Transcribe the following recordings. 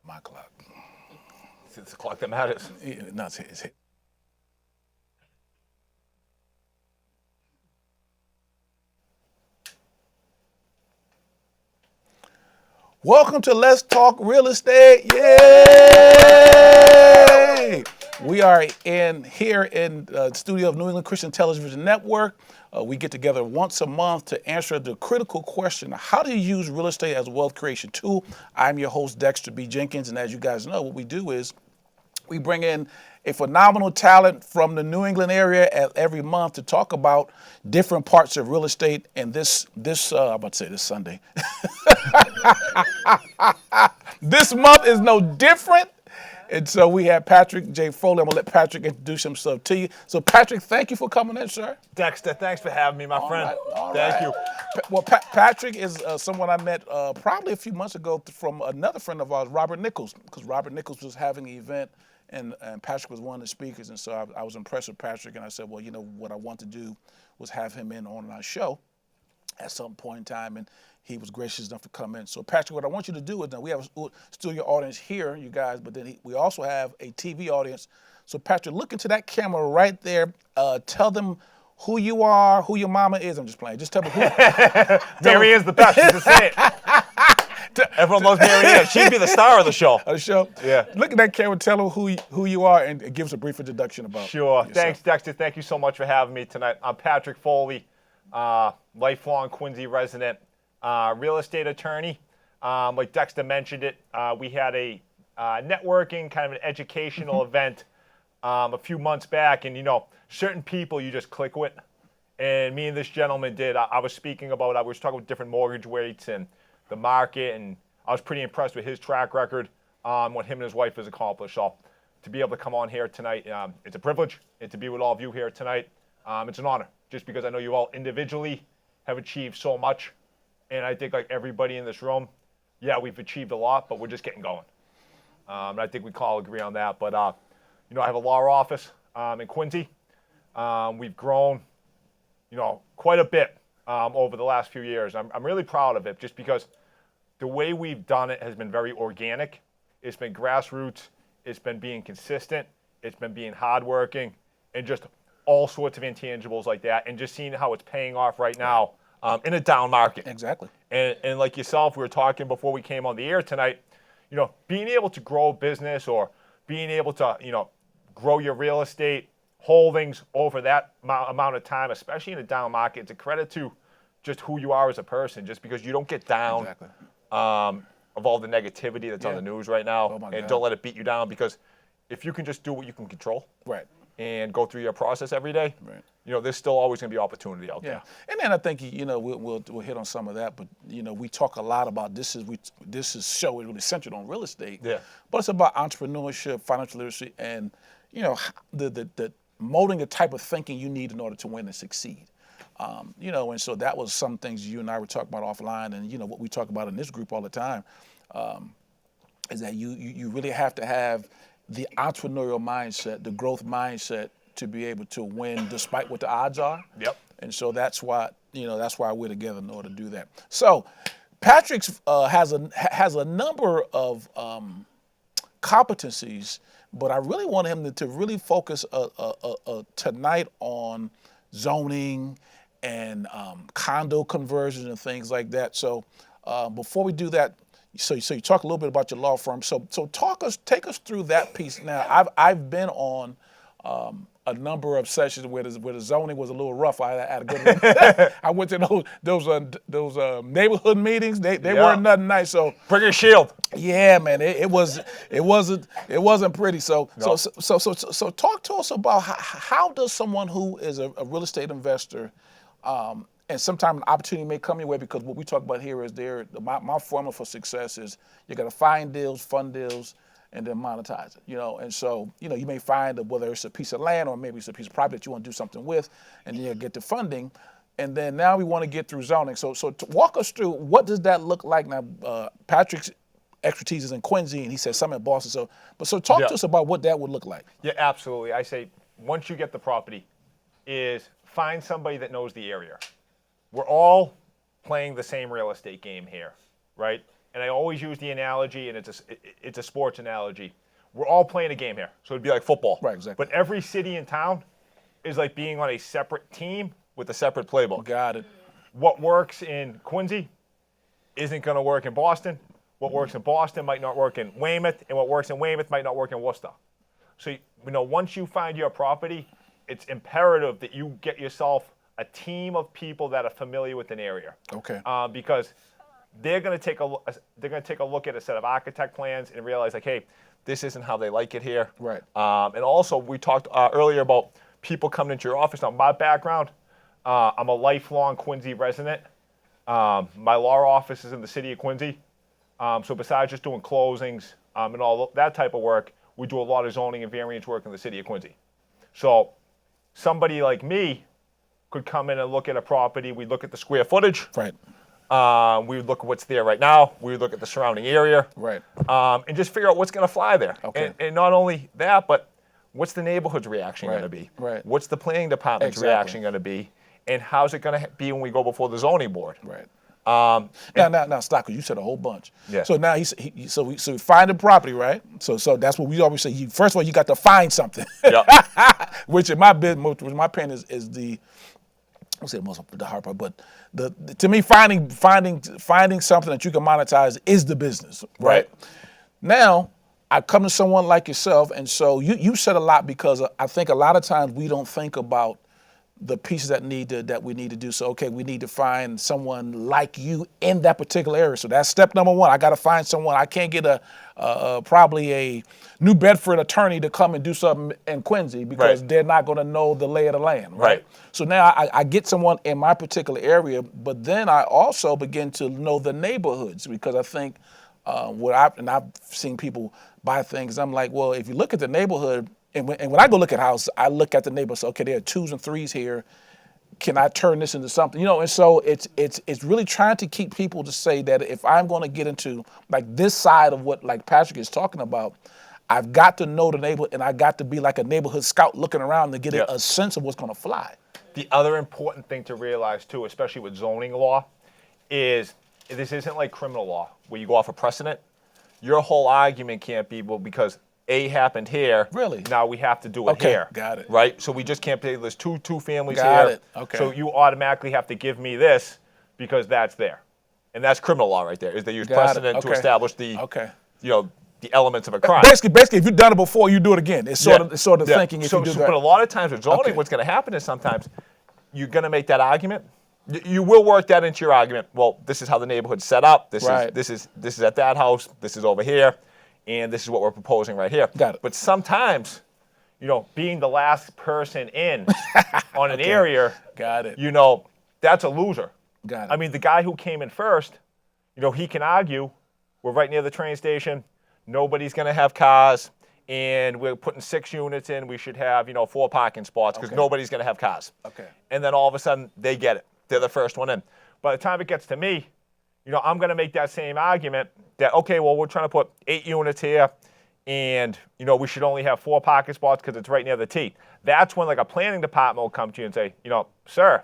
My clock. It's the clock that matters. Yeah, no, it's hit. Welcome to Let's Talk Real Estate. Yay! We are here in the studio of New England Christian Television Network. We get together once a month to answer the critical question, how do you use real estate as a wealth creation tool? I'm your host, Dexter B. Jenkins, and as you guys know, what we do is we bring in a phenomenal talent from the New England area every month to talk about different parts of real estate. And this I'm about to say this Sunday. This month is no different. And so we have Patrick J. Foley. I'm going to let Patrick introduce himself to you. So, Patrick, thank you for coming in, sir. Dexter, thanks for having me, my friend. All Thank right. you. Well, Patrick is someone I met probably a few months ago from another friend of ours, Robert Nichols, because Robert Nichols was having an event and Patrick was one of the speakers. And so I was impressed with Patrick, and I said, well, you know, what I want to do was have him in on our show at some point in time, and he was gracious enough to come in. So, Patrick, what I want you to do is, now we have a studio audience here, you guys, but then we also have a TV audience. So, Patrick, look into that camera right there. Tell them who you are, who your mama is. I'm just playing. Just tell me who. Mary is the best. Just say it. Everyone loves Mary Ann. She'd be the star of the show. The show? Yeah. Look at that camera. Tell them who you are and give us a brief introduction about Sure. yourself. Thanks, Dexter. Thank you so much for having me tonight. I'm Patrick Foley, lifelong Quincy resident, real estate attorney. Like Dexter mentioned it, we had a networking, kind of an educational event a few months back. And, you know, certain people you just click with. And me and this gentleman did. I was speaking about, I was talking with different mortgage rates and the market, and I was pretty impressed with his track record, what him and his wife has accomplished. So to be able to come on here tonight, it's a privilege, and to be with all of you here tonight, it's an honor, just because I know you all individually have achieved so much, and I think like everybody in this room, yeah, we've achieved a lot, but we're just getting going. And I think we can all agree on that. But, you know, I have a law office in Quincy. We've grown, you know, quite a bit over the last few years. I'm really proud of it, just because the way we've done it has been very organic. It's been grassroots. It's been being consistent. It's been being hardworking, and just all sorts of intangibles like that, and just seeing how it's paying off right now in a down market. Exactly. And like yourself, we were talking before we came on the air tonight, you know, being able to grow a business or being able to, you know, grow your real estate holdings over that amount of time, especially in a down market, it's a credit to just who you are as a person, just because you don't get down. Exactly. Of all the negativity that's on the news right now, Oh my and God. don't let it beat you down, because if you can just do what you can control Right. and go through your process every day, Right. you know, there's still always going to be opportunity out Yeah, there. and then I think, you know, we'll hit on some of that, but you know, we talk a lot about this show is really centered on real estate. Yeah. But it's about entrepreneurship, financial literacy, and you know, the molding the type of thinking you need in order to win and succeed. You know, and so that was some things you and I were talking about offline, and you know what we talk about in this group all the time is that you really have to have the entrepreneurial mindset, the growth mindset, to be able to win despite what the odds are. Yep. And so that's why we're together in order to do that. So Patrick has a number of competencies, but I really want him to really focus tonight on zoning and condo conversions and things like that. So before we do that, so you talk a little bit about your law firm. So take us through that piece. Now I've been on a number of sessions where the zoning was a little rough. I had to go. I went to those neighborhood meetings. They weren't nothing nice. So Bring your shield. yeah, man, it wasn't pretty. So No. so talk to us about how does someone who is a real estate investor, and sometimes an opportunity may come your way, because what we talk about here is my formula for success is you got to find deals, fund deals, and then monetize it. You know, and so you know you may find that whether it's a piece of land or maybe it's a piece of property that you want to do something with, and then you get the funding. And then now we want to get through zoning. So to walk us through, what does that look like now? Patrick's expertise is in Quincy, and he said some in Boston. So talk to us about what that would look like. Yeah, absolutely. I say once you get the property, is find somebody that knows the area. We're all playing the same real estate game here, right? and I always use the analogy, and it's a sports analogy. We're all playing a game here, so it'd be like football. Right, exactly. But every city in town is like being on a separate team with a separate playbook. Got it. What works in Quincy isn't going to work in Boston. What works in Boston might not work in Weymouth, and what works in Weymouth might not work in Worcester. So, once you find your property, it's imperative that you get yourself a team of people that are familiar with an area. Okay. Because they're going to take a look at a set of architect plans and realize, like, hey, this isn't how they like it here. Right. And also, we talked earlier about people coming into your office. Now, my background, I'm a lifelong Quincy resident. My law office is in the city of Quincy. So besides just doing closings and all that type of work, we do a lot of zoning and variance work in the city of Quincy. So somebody like me could come in and look at a property. We look at the square footage. Right. We would look at what's there right now. We would look at the surrounding area. Right. And just figure out what's going to fly there. Okay. And not only that, but what's the neighborhood's reaction going to be? Right. What's the planning department's reaction going to be? And how's it going to be when we go before the zoning board? Right. Now, Stocker, you said a whole bunch. Yeah. So now so we find the property, right? So that's what we always say. First of all, you got to find something. Yeah. Which in my business, which my opinion is the, I don't say most of the hard part, but to me, finding something that you can monetize is the business, right? Now, I come to someone like yourself, and so you said a lot, because I think a lot of times we don't think about the pieces that we need to do. So, okay, we need to find someone like you in that particular area. So that's step number one. I got to find someone. I can't get probably a New Bedford attorney to come and do something in Quincy, because they're not going to know the lay of the land, right? So now I get someone in my particular area, but then I also begin to know the neighborhoods, because I think I've seen people buy things. I'm like, well, if you look at the neighborhood, and when I go look at houses, I look at the neighborhood. So, okay, there are 2s and 3s here. Can I turn this into something? And so it's really trying to keep people to say that if I'm going to get into like this side of what like Patrick is talking about, I've got to know the neighborhood, and I got to be like a neighborhood scout looking around to get a sense of what's going to fly. The other important thing to realize too, especially with zoning law, is this isn't like criminal law where you go off a precedent. Your whole argument can't be, well, because A happened here. Really? Now we have to do it here. Got it. Right? So we just can't say there's two families Got here. it. Okay. So you automatically have to give me this because that's there. And that's criminal law right there, is they use precedent to establish the the elements of a crime. Basically, if you've done it before, you do it again. It's sort of thinking if you do that. But a lot of times with zoning, what's going to happen is sometimes you're going to make that argument. You will work that into your argument. Well, this is how the neighborhood's set up. This is at that house. This is over here, and this is what we're proposing right here. Got it. But sometimes, being the last person in on an area, got it. That's a loser. Got it. I mean, the guy who came in first, he can argue, we're right near the train station. Nobody's going to have cars, and we're putting 6 units in. We should have, 4 parking spots because nobody's going to have cars. Okay. And then all of a sudden, they get it. They're the first one in. By the time it gets to me, I'm going to make that same argument that, okay, well, we're trying to put 8 units here, and, we should only have 4 parking spots because it's right near the T. That's when, like, a planning department will come to you and say, sir,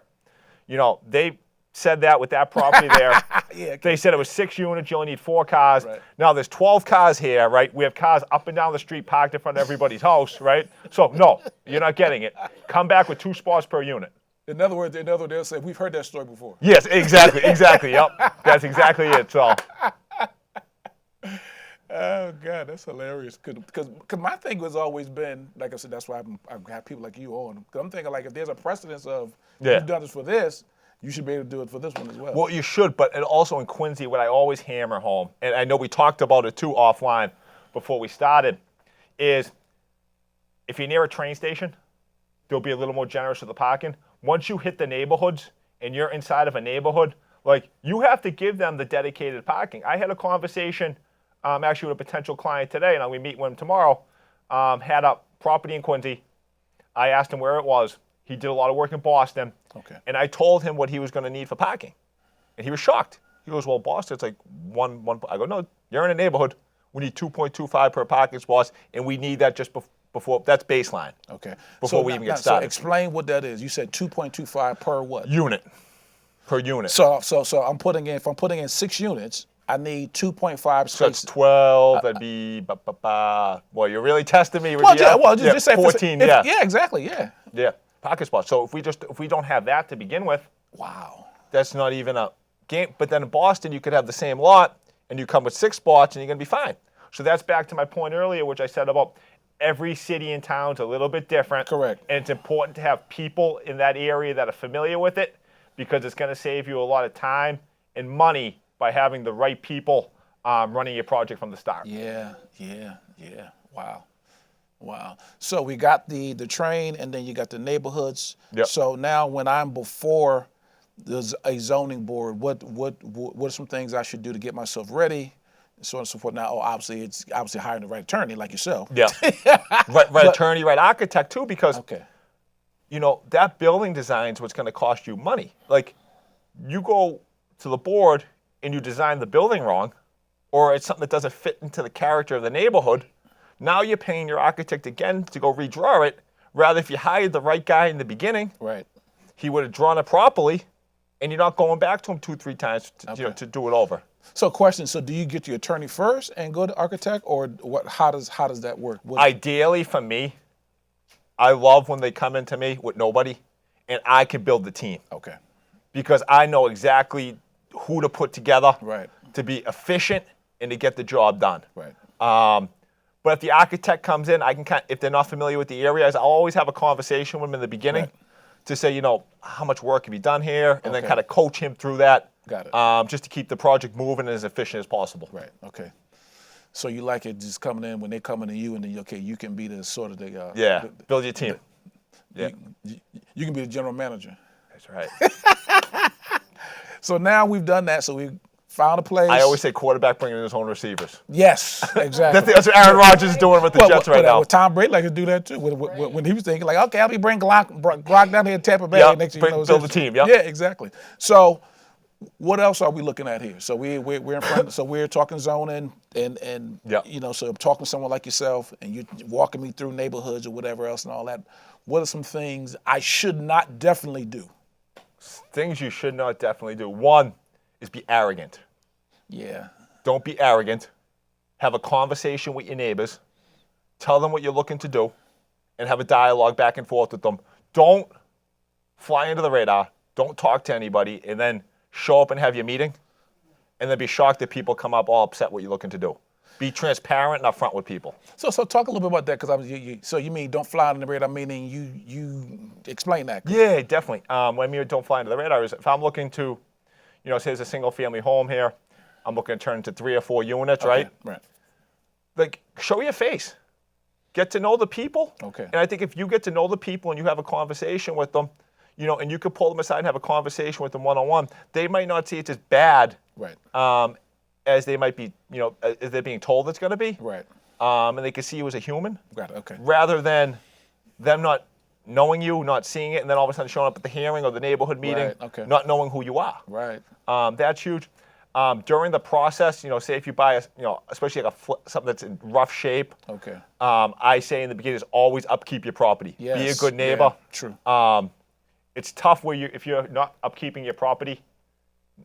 they said that with that property there. They said it was 6 units, you only need 4 cars. Right. Now there's 12 cars here, right? We have cars up and down the street parked in front of everybody's house, right? So no, you're not getting it. Come back with 2 spots per unit. In other words, they'll say, we've heard that story before. Yes, exactly, yep. That's exactly it, so. Oh, God, that's hilarious. Because my thing has always been, like I said, that's why I've got people like you on. Because I'm thinking, like, if there's a precedence of you've done this for this, you should be able to do it for this one as well. Well, you should, but also in Quincy, what I always hammer home, and I know we talked about it too offline before we started, is if you're near a train station, they'll be a little more generous with the parking. Once you hit the neighborhoods and you're inside of a neighborhood, like, you have to give them the dedicated parking. I had a conversation actually with a potential client today, and I'll be meeting with him tomorrow. Had a property in Quincy. I asked him where it was. He did a lot of work in Boston. Okay. And I told him what he was going to need for parking. And he was shocked. He goes, well, Boston, it's like one. I go, no, you're in a neighborhood. We need 2.25 per parking spot, and we need that just before, that's baseline. Okay. Before we even get started. So explain what that is. You said 2.25 per what? Unit. Per unit. So I'm putting in, if I'm putting in 6 units, I need 2.5 So it's spaces. 12. That'd be, well, you're really testing me with Well, the, just say 14, yeah, exactly, yeah. Yeah, parking spots. So if we don't have that to begin with, Wow. that's not even a game. But then in Boston, you could have the same lot, and you come with 6 spots, and you're going to be fine. So that's back to my point earlier, which I said about every city and town's a little bit different. Correct. And it's important to have people in that area that are familiar with it, because it's going to save you a lot of time and money by having the right people running your project from the start. Yeah. Wow. So we got the train, and then you got the neighborhoods. Yep. So now when I'm before there's a zoning board, what are some things I should do to get myself ready, and so on and so forth? Now, obviously hiring the right attorney like yourself. Yeah. right attorney, right architect too, because Okay. that building design is what's going to cost you money. Like, you go to the board and you design the building wrong, or it's something that doesn't fit into the character of the neighborhood, now you're paying your architect again to go redraw it. Rather, if you hired the right guy in the beginning, Right. he would have drawn it properly, and you're not going back to him 2-3 times to do it over. So, question. So, do you get your attorney first and go to architect, or what? How does that work? Ideally, for me, I love when they come into me with nobody, and I can build the team. Okay. Because I know exactly who to put together Right. to be efficient and to get the job done. Right. But if the architect comes in, I can if they're not familiar with the areas, I'll always have a conversation with them in the beginning to say, how much work have you done here, and then kind of coach him through that. Got it. Just to keep the project moving as efficient as possible. Right. Okay. So you like it just coming in when they coming to you, and then you can be the sort of the build your team. You can be the general manager. That's right. So now we've done that. So we found a place. I always say quarterback bringing in his own receivers. Yes, exactly. That's what Aaron Rodgers is doing with the Jets right now. Well, Tom Brady likes to do that too. When he was thinking like, okay, I'll be bringing Gronk down here in Tampa Bay. Yep, Next build the team. Yep. Yeah, exactly. So what else are we looking at here? So we're in front. So we're talking zoning and Yep. So I'm talking to someone like yourself, and you're walking me through neighborhoods or whatever else and all that. What are some things I should not definitely do? Things you should not definitely do. One is be arrogant. Yeah. Don't be arrogant. Have a conversation with your neighbors. Tell them what you're looking to do, and have a dialogue back and forth with them. Don't fly under the radar. Don't talk to anybody, and then show up and have your meeting, and then be shocked that people come up all upset what you're looking to do. Be transparent and upfront with people. So talk a little bit about that, because so you mean don't fly under the radar, meaning you explain that. Yeah, definitely. What I mean don't fly under the radar is if I'm looking to, say there's a single family home here, I'm looking to turn into 3 or 4 units, right? Right. Like, show your face. Get to know the people. Okay. And I think if you get to know the people and you have a conversation with them, and you could pull them aside and have a conversation with them one-on-one, they might not see it as bad. Right. As they might be, as they're being told it's going to be. Right. And they can see you as a human. Got it. Okay. Rather than them not knowing you, not seeing it, and then all of a sudden showing up at the hearing or the neighborhood meeting, Right, okay. not knowing who you are. Right. That's huge. During the process, say if you buy especially like something that's in rough shape. Okay. I say in the beginning is always upkeep your property. Yes. Be a good neighbor. Yeah, true. It's tough if you're not upkeeping your property,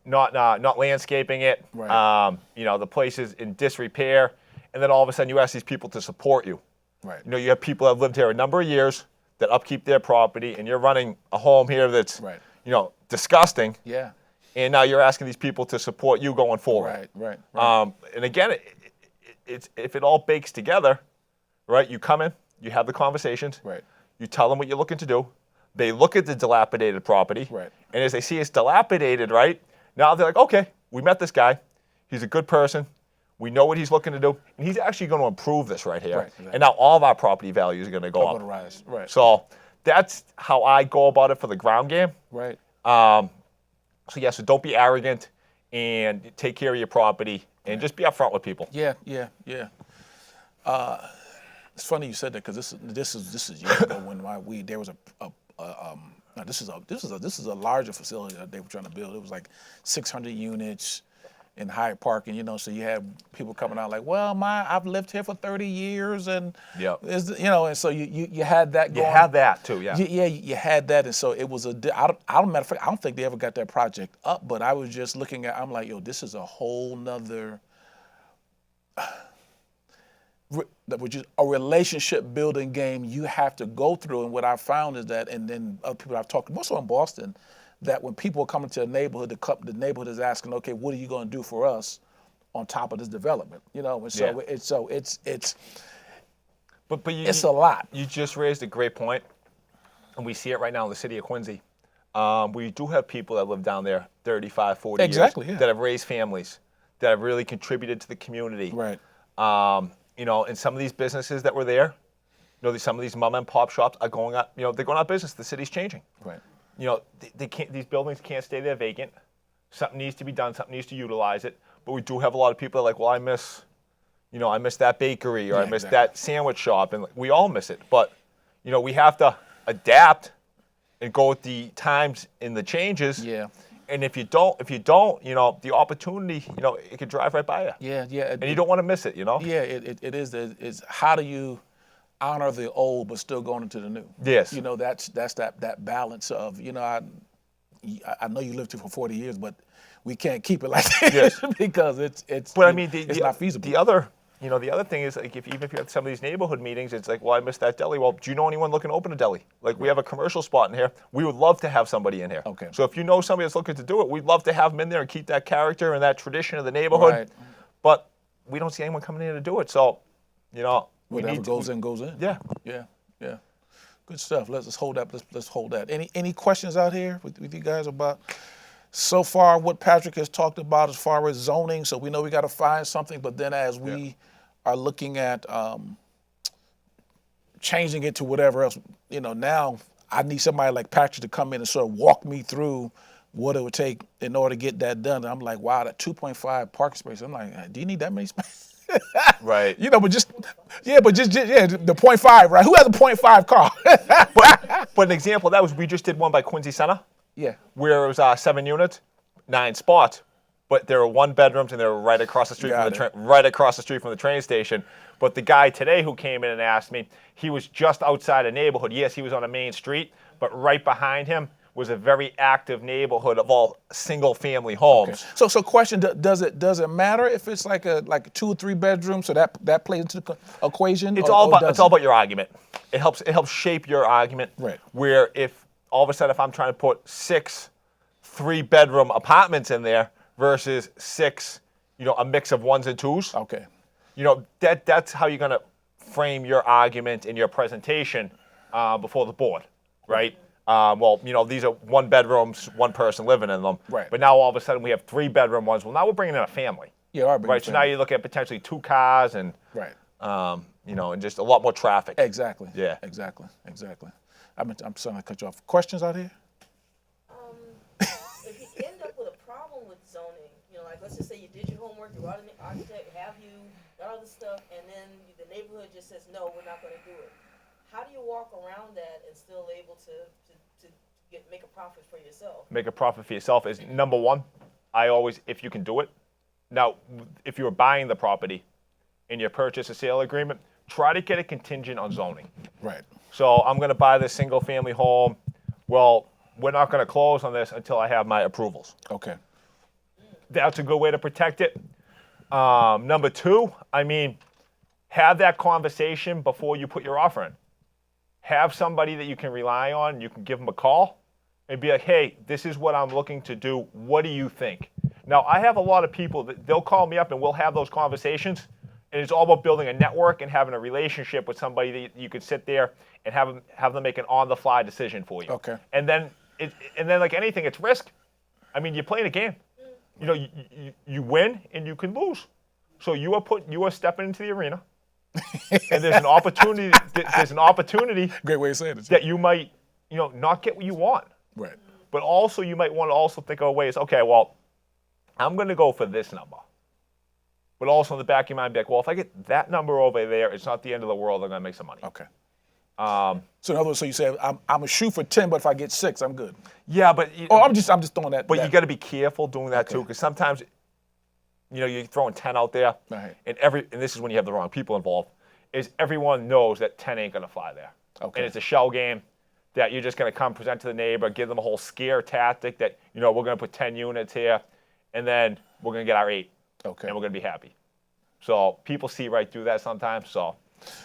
not landscaping it. Right. The place is in disrepair, and then all of a sudden you ask these people to support you. Right. You have people that have lived here a number of years that upkeep their property, and you're running a home here that's Right. Disgusting. Yeah. And now you're asking these people to support you going forward. Right. And again, it's if it all bakes together, right? You come in, you have the conversations, Right. you tell them what you're looking to do. They look at the dilapidated property, Right. and as they see it's dilapidated, right? Now they're like, okay, we met this guy. He's a good person. We know what he's looking to do, and he's actually going to improve this right here. Right, exactly. And now all of our property values are going to go I'm up. gonna rise. Right. So that's how I go about it for the ground game. Right. So don't be arrogant and take care of your property and just be upfront with people. Yeah. It's funny you said that, because this is years ago when there was this is a larger facility that they were trying to build. It was like 600 units, in Hyde Park, and so you had people coming out like, well, I've lived here for 30 years, and Yep. and so you had that You going. have that too, yeah. Yeah, you had that, and so it was matter of fact, I don't think they ever got that project up, but I was just looking at, I'm like, yo, this is a whole nother, which is a relationship building game you have to go through. And what I found is that, and then other people I've talked to, also in Boston, that when people are coming to a neighborhood, the neighborhood is asking, okay, what are you going to do for us on top of this development? And so it's But it's a lot. You just raised a great point, and we see it right now in the city of Quincy. We do have people that live down there 35, 40 Exactly, years yeah. that have raised families, that have really contributed to the community. Right. And some of these businesses that were there, some of these mom and pop shops are going out, they're going out of business. The city's changing. Right. They can't, these buildings can't stay there vacant. Something needs to be done, something needs to utilize it. But we do have a lot of people that are like, well, I miss that bakery, or I miss that sandwich shop, and we all miss it. But, we have to adapt and go with the times and the changes. Yeah. And if you don't, the opportunity, it could drive right by you. Yeah. And you don't want to miss it, Yeah, it is. It's how do you honor the old but still going into the new? Yes. That's that balance of, I know you lived here for 40 years, but we can't keep it like that. Yes. Because it's But I mean, it's not feasible. The other thing is, like, even if you have some of these neighborhood meetings, it's like, well, I missed that deli. Well, do you know anyone looking to open a deli? Like, we have a commercial spot in here. We would love to have somebody in here. Okay. So if you know somebody that's looking to do it, we'd love to have them in there and keep that character and that tradition of the neighborhood. Right. But we don't see anyone coming in to do it. So, Whatever goes in, goes in. Yeah. Yeah. Good stuff. Let's hold that. Let's hold that. Any questions out here with you guys about so far what Patrick has talked about as far as zoning? So we know we got to find something, but then as we are looking at changing it to whatever else, now I need somebody like Patrick to come in and sort of walk me through what it would take in order to get that done. And I'm like, wow, that 2.5 parking space. I'm like, do you need that many spaces? Right. But the 0.5, right? Who has a 0.5 car? But an example of that was, we just did one by Quincy Center. Yeah. Where it was 7 units, 9 spots, but there were 1 bedrooms, and they were right across the street from the train station. But the guy today who came in and asked me, he was just outside a neighborhood. Yes, he was on a main street, but right behind him was a very active neighborhood of all single-family homes. Okay. So question: does it matter if it's like a 2 or 3 bedrooms? So that plays into the equation. It's all about your argument. It helps shape your argument. Right. Where if all of a sudden, if I'm trying to put 6 3-bedroom apartments in there versus 6, a mix of 1s and 2s. Okay. That's how you're gonna frame your argument and your presentation before the board, right? These are 1 bedrooms, 1 person living in them. Right. But now all of a sudden we have 3-bedroom ones. Well, now we're bringing in a family. Yeah, right. So now you look at potentially 2 cars and right. And just a lot more traffic. Exactly. Yeah. Exactly. I'm sorry to cut you off. Questions out here? If you end up with a problem with zoning, like let's just say you did your homework, you brought an architect, got all this stuff, and then the neighborhood just says, no, we're not going to do it. How do you walk around that and still able to make a profit for yourself? Make a profit for yourself is number one. If you can do it. Now, if you were buying the property in your purchase or sale agreement, try to get a contingent on zoning. Right. So I'm going to buy this single family home. Well, we're not going to close on this until I have my approvals. Okay. That's a good way to protect it. Number 2, have that conversation before you put your offer in. Have somebody that you can rely on. You can give them a call and be like, hey, this is what I'm looking to do. What do you think? Now, I have a lot of people that they'll call me up and we'll have those conversations. And it's all about building a network and having a relationship with somebody that you could sit there and have them make an on-the-fly decision for you. Okay. And then like anything, it's risk. You're playing a game. You win and you can lose. So you are stepping into the arena, and there's an opportunity. Great way of saying it. That you might, not get what you want. Right. But also you might want to also think of ways. Okay, well, I'm going to go for this number. But also in the back of your mind, be like, well, if I get that number over there, it's not the end of the world. I'm going to make some money. Okay. So in other words, so you say I'm a shoot for 10, but if I get 6, I'm good. Yeah, but I'm just throwing that. But you got to be careful doing that too, because sometimes you're throwing 10 out there, Right. and this is when you have the wrong people involved, is everyone knows that 10 ain't gonna fly there. Okay. And it's a shell game that you're just gonna come present to the neighbor, give them a whole scare tactic that, we're gonna put 10 units here, and then we're gonna get our 8, Okay. and we're gonna be happy. So people see right through that sometimes, so.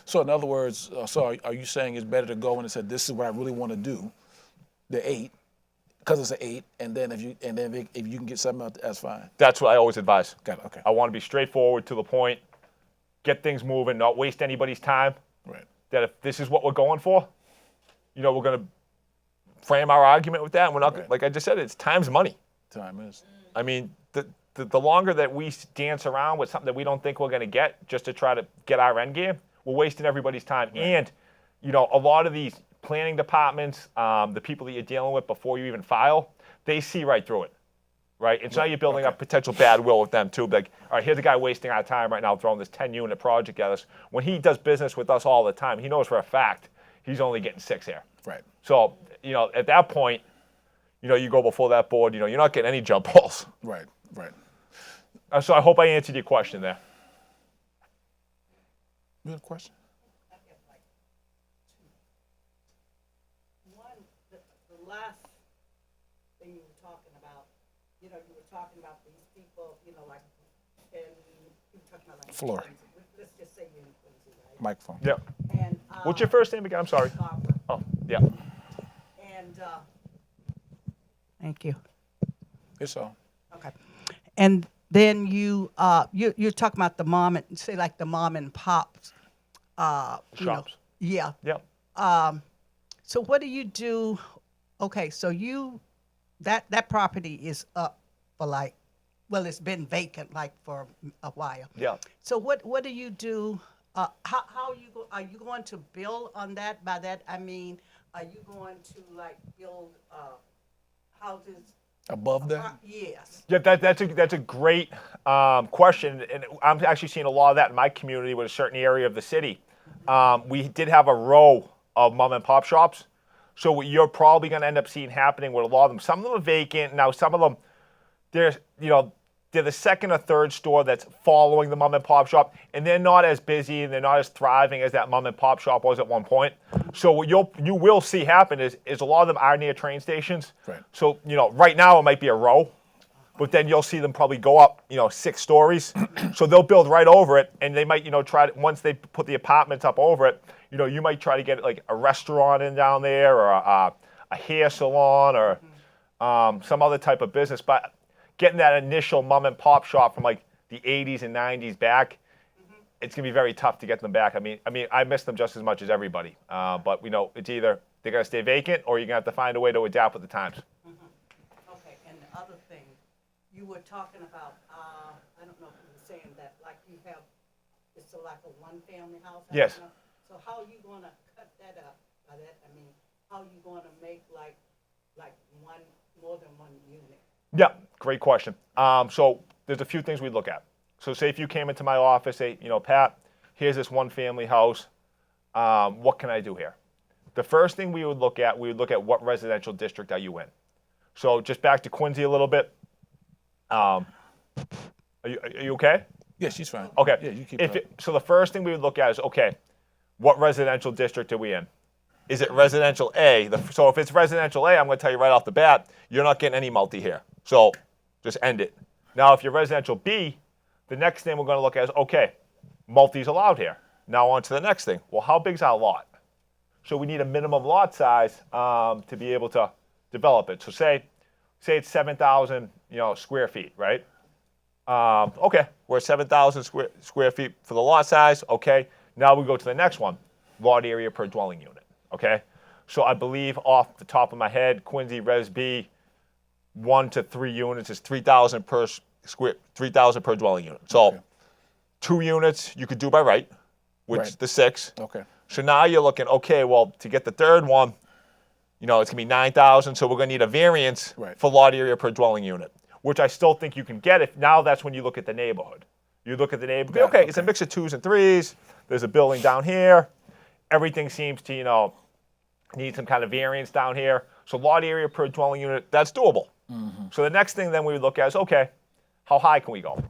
So in other words, are you saying it's better to go in and say, this is what I really want to do, the 8, because it's an 8, and then if you can get something out, that's fine. That's what I always advise. Got it. Okay. I want to be straightforward, to the point, get things moving, not waste anybody's time. Right. That if this is what we're going for, we're going to frame our argument with that. And we're not, Right. like I just said, it's time's money. Time is. I mean, the longer that we dance around with something that we don't think we're going to get just to try to get our end game, we're wasting everybody's time. Right. And, a lot of these planning departments, the people that you're dealing with before you even file, they see right through it. Right? And so now you're building up potential bad will with them too. Like, all right, here's a guy wasting our time right now throwing this 10-unit project at us. When he does business with us all the time, he knows for a fact he's only getting 6 here. Right. So, at that point, you go before that board, you're not getting any jump balls. Right. Right. So I hope I answered your question there. You have a question? One, the last thing you were talking about, you were talking about these people, like, and you were talking about like. Floor. Quincy. Let's just say you're in Quincy, right? Microphone. Yeah. And. What's your first name again? I'm sorry. Barbara. Oh, yeah. And, thank you. It's all. Okay. And then you're talking about the mom and say like the mom and pops, Shops. Yeah. Yeah. So what do you do? Okay, so that property is up for it's been vacant for a while. Yeah. So what do you do? How are you going to build on that? By that I mean, are you going to build houses? Above that? Yes. Yeah, that's a great question, and I'm actually seeing a lot of that in my community with a certain area of the city. We did have a row of mom and pop shops, so what you're probably going to end up seeing happening with a lot of them. Some of them are vacant now. Some of them, they're the second or third store that's following the mom and pop shop, and they're not as busy and they're not as thriving as that mom and pop shop was at one point. So what you will see happen is a lot of them are near train stations. Right. So right now it might be a row, but then you'll see them probably go up 6 stories. So they'll build right over it, and they might try to, once they put the apartments up over it, you might try to get like a restaurant in down there, or a hair salon, or some other type of business. But getting that initial mom and pop shop from like the 80s and 90s back, it's gonna be very tough to get them back. I mean, I miss them just as much as everybody. But it's either they're gonna stay vacant, or you're gonna have to find a way to adapt with the times. Okay, and the other thing, you were talking about, I don't know if you were saying that, you have, it's like a one-family house? I Yes. don't know. So how are you gonna cut that up? By that, I mean, how are you gonna make like more than one unit? Yeah, great question. So there's a few things we look at. So say if you came into my office, say, Pat, here's this one family house. What can I do here? The first thing we would look at what residential district are you in. So just back to Quincy a little bit. Are you okay? Yeah, she's fine. Okay. Yeah, you keep So the first thing we would look at is, okay, what residential district are we in? Is it residential A? So if it's residential A, I'm going to tell you right off the bat, you're not getting any multi here. So just end it. Now, if you're residential B, the next thing we're going to look at is, okay, multi's allowed here. Now on to the next thing. Well, how big's our lot? So we need a minimum lot size to be able to develop it. So say it's 7,000 square feet, right? Okay, we're at 7,000 square feet for the lot size. Okay, now we go to the next one, lot area per dwelling unit. Okay, so I believe off the top of my head, Quincy Res B, 1 to 3 units is 3,000 per dwelling unit. So Okay. 2 units you could do by right, which Right. is the 6. Okay. So now you're looking, okay, well, to get the third one, it's going to be 9,000, so we're going to need a variance Right. for lot area per dwelling unit, which I still think you can get if now that's when you look at the neighborhood. You look at the neighborhood, Got it, okay, it's a mix of 2s and 3s. There's a building down here. Everything seems to, need some kind of variance down here. So lot area per dwelling unit, that's doable. So the next thing then we would look at is, okay, how high can we go?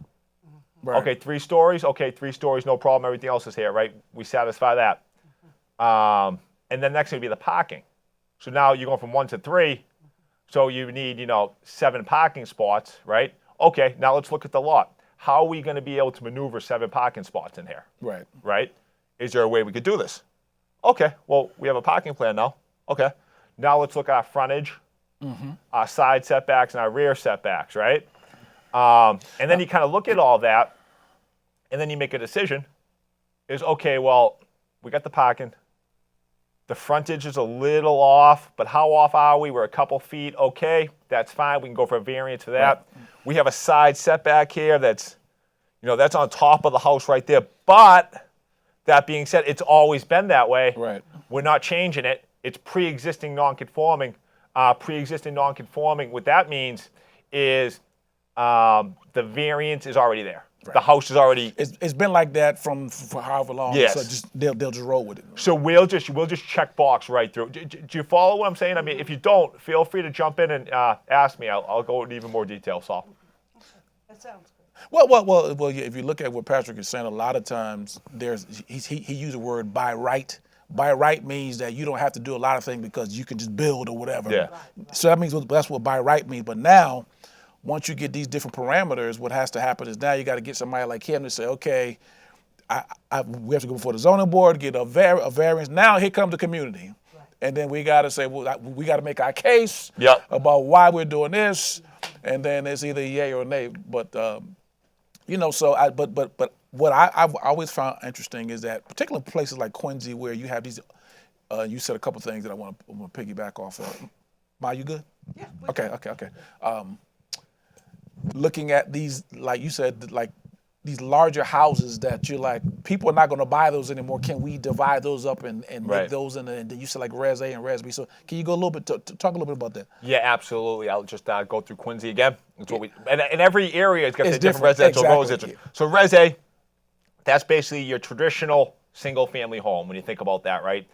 Right. Okay, 3 stories. Okay, 3 stories, no problem. Everything else is here, right? We satisfy that. And then next going to be the parking. So now you're going from 1 to 3. So you need, 7 parking spots, right? Okay, now let's look at the lot. How are we going to be able to maneuver 7 parking spots in here? Right. Right? Is there a way we could do this? Okay, well, we have a parking plan now. Okay, now let's look at our frontage, our side setbacks, and our rear setbacks, right? And then you kind of look at all that, and then you make a decision. Is, okay, well, we got the parking. The frontage is a little off, but how off are we? We're a couple feet. Okay, that's fine. We can go for a variance for that. Right. We have a side setback here that's, that's on top of the house right there. But that being said, it's always been that way. Right. We're not changing it. It's pre-existing non-conforming. Pre-existing non-conforming, what that means is the variance is already there. Right. The house is already. It's been like that for however long. Yes. So they'll just roll with it. So we'll just check box right through. Do you follow what I'm saying? I mean, if you don't, feel free to jump in and ask me. I'll go into even more detail. So. That sounds good. Well. If you look at what Patrick is saying, a lot of times he used the word by right. By right means that you don't have to do a lot of things because you can just build or whatever. Yeah. So that means that's what by right means. But now, once you get these different parameters, what has to happen is now you got to get somebody like him to say, okay, we have to go before the zoning board, get a variance. Now here comes the community. Right. And then we got to say, well, we got to make our case about why we're doing this. And then it's either yay or nay. But, but what I've always found interesting is that particularly places like Quincy where you have these, you said a couple things that I want to piggyback off of. Ma, you good? Yeah. Okay. Looking at these, like you said, like these larger houses that you're like, people are not going to buy those anymore. Can we divide those up and make those and then you said like Res A and Res B. So can you go a little bit, talk a little bit about that? Yeah, absolutely. I'll just go through Quincy again. That's what and every area has got the different residential roads. So Res A, that's basically your traditional single-family home when you think about that, right?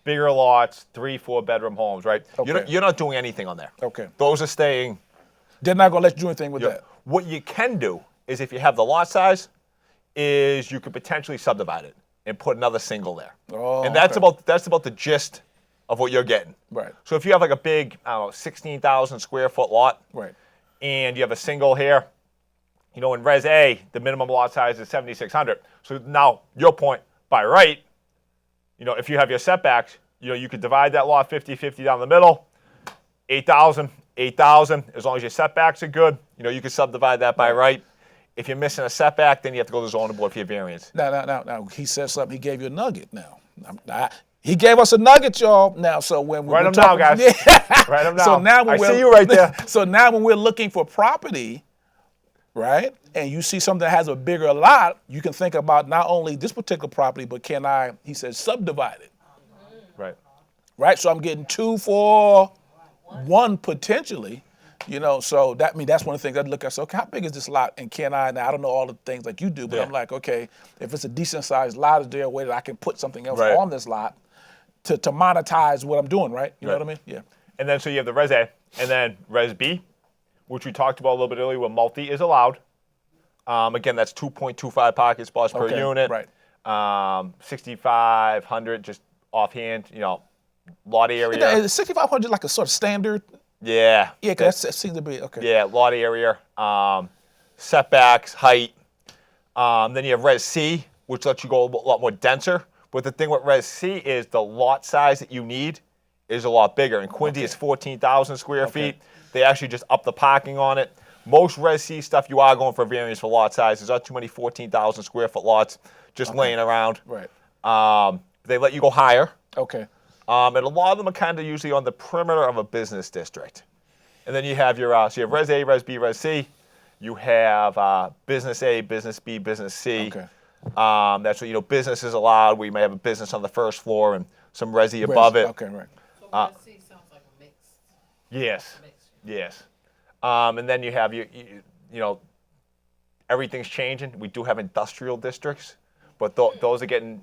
Bigger lots, 3-4 bedroom homes, right? Okay. You're not doing anything on there. Okay. Those are staying. They're not going to let you do anything with that. What you can do is if you have the lot size, is you could potentially subdivide it and put another single there. Oh, and that's about the gist of what you're getting. Right. So if you have like a big, 16,000 square foot lot, right, and you have a single here, in Res A, the minimum lot size is 7,600. So now, your point, by right, if you have your setbacks, you could divide that lot 50-50 down the middle, 8,000, as long as your setbacks are good, you can subdivide that by right. If you're missing a setback, then you have to go to the zoning board for your variance. Now, he said something, he gave you a nugget now. He gave us a nugget, y'all. Now, so when we're Write them down, guys. Yeah. Write them down. So now I see you right there. So now when we're looking for property, right, and you see something that has a bigger lot, you can think about not only this particular property, but can I, he says, subdivide it. Right. Right, so I'm getting 2 for 1 potentially, so that's one of the things I'd look at. So, okay, how big is this lot? And can I, now I don't know all the things like you do, but I'm like, okay, if it's a decent sized lot, is there a way that I can put something else on this lot to monetize what I'm doing, right? You know what I mean? Yeah. And then so you have the Res A, and then Res B, which we talked about a little bit earlier, where multi is allowed. Again, that's 2.25 parking spots per unit. Right. 6,500 just offhand, lot area. Is 6,500 like a sort of standard? Yeah. Yeah, because that seems to be, okay. Yeah, lot area, setbacks, height. Then you have Res C, which lets you go a lot more denser. But the thing with Res C is the lot size that you need is a lot bigger. And Quincy is 14,000 square feet. They actually just up the parking on it. Most Res C stuff, you are going for variance for lot size. There's not too many 14,000 square foot lots just laying around. Right. They let you go higher. Okay. And a lot of them are kind of usually on the perimeter of a business district. And then you have your, so you have Res A, Res B, Res C. You have Business A, Business B, Business C. Okay. That's what, business is allowed. We may have a business on the first floor and some Resi above it. Okay, right. So Res C sounds like a mixed. Yes. Mixed. Yes. And then you have, everything's changing. We do have industrial districts, but those are getting,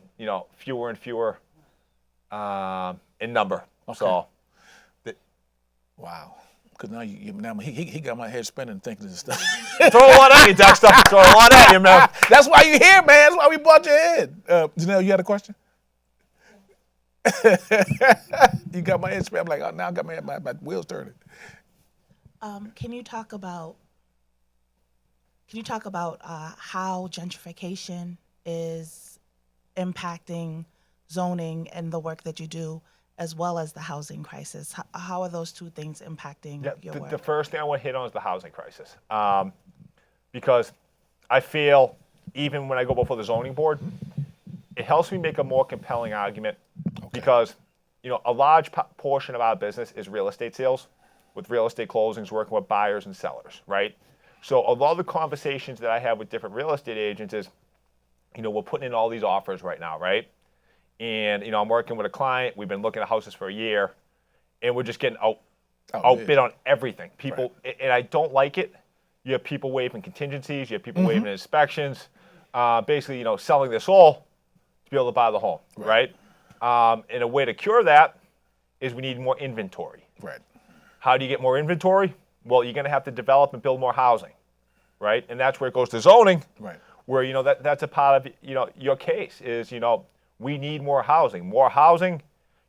fewer and fewer in number. Okay. So. Wow. Because now he got my head spinning thinking this stuff. Throw a lot at you, Dexter. Throw a lot at you, man. That's why you here, man. That's why we brought you in. Janelle, you had a question? You got my head spinning. I'm like, oh, now I got my wheels turning. Can you talk about how gentrification is impacting zoning and the work that you do, as well as the housing crisis? How are those two things impacting your work? The first thing I want to hit on is the housing crisis, because I feel even when I go before the zoning board, it helps me make a more compelling argument, because a large portion of our business is real estate sales, with real estate closings, working with buyers and sellers, right? So a lot of the conversations that I have with different real estate agents is, we're putting in all these offers right now, right? And, I'm working with a client. We've been looking at houses for a year, and we're just getting outbid on everything. People, and I don't like it. You have people waiving contingencies. You have people waiving inspections. Basically, selling their soul to be able to buy the home, right? And a way to cure that is we need more inventory. Right. How do you get more inventory? Well, you're going to have to develop and build more housing, right? And that's where it goes to zoning, Right. where, that's a part of, your case is, we need more housing. More housing,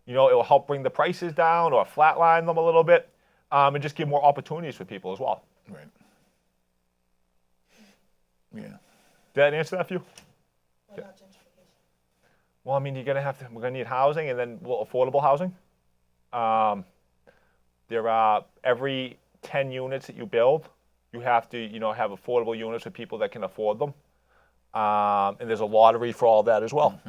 it will help bring the prices down or flatline them a little bit, and just give more opportunities for people as well. Right. Yeah. Did that answer that for you? What about gentrification? Well, I mean, we're going to need housing, and then affordable housing. There are every 10 units that you build, you have to, have affordable units for people that can afford them. And there's a lottery for all that as well.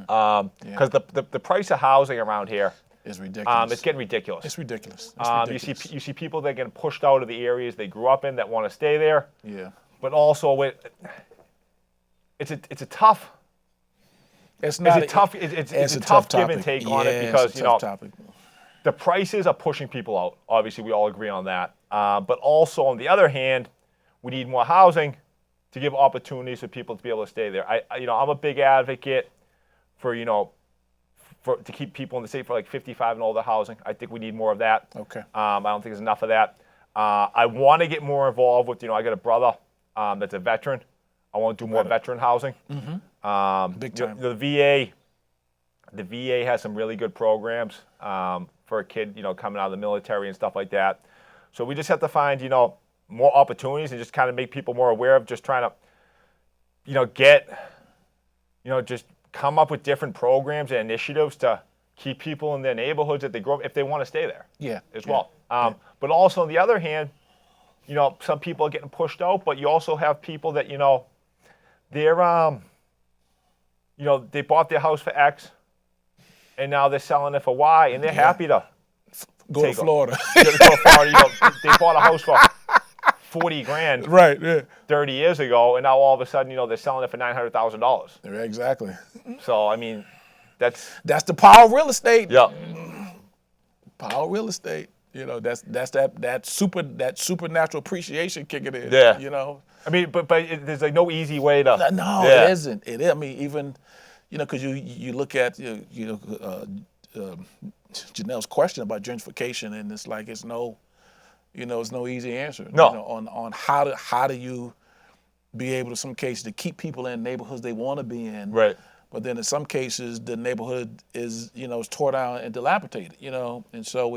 Because the price of housing around here is ridiculous. It's getting ridiculous. It's ridiculous. You see people that get pushed out of the areas they grew up in that want to stay there. Yeah. But also it's a tough. It's a tough give and take on it, because topic. The prices are pushing people out. Obviously, we all agree on that. But also, on the other hand, we need more housing to give opportunities for people to be able to stay there. I'm a big advocate for to keep people in the state for like 55 and older housing. I think we need more of that. Okay. I don't think there's enough of that. I want to get more involved with, I got a brother that's a veteran. I want to do more veteran housing. Big time. The VA has some really good programs for a kid, coming out of the military and stuff like that. So we just have to find, more opportunities and just kind of make people more aware of just trying to, just come up with different programs and initiatives to keep people in their neighborhoods that they grow up if they want to stay there. Yeah. As well. But also on the other hand, some people are getting pushed out, but you also have people that, they're, they bought their house for X and now they're selling it for Y, and they're happy to go to Florida. Go to Florida. They bought a house for $40,000 right, yeah. 30 years ago, and now all of a sudden, they're selling it for $900,000. Yeah, exactly. So, I mean, that's the power of real estate. Yeah. Power of real estate. That's that supernatural appreciation kicking in. Yeah. I mean, but there's like no easy way to. No, it isn't. It is. I mean, even because you look at Janelle's question about gentrification, and it's like it's no easy answer. No. On how do you be able to, some cases, to keep people in neighborhoods they want to be in. Right. But then in some cases the neighborhood is is tore down and dilapidated. And so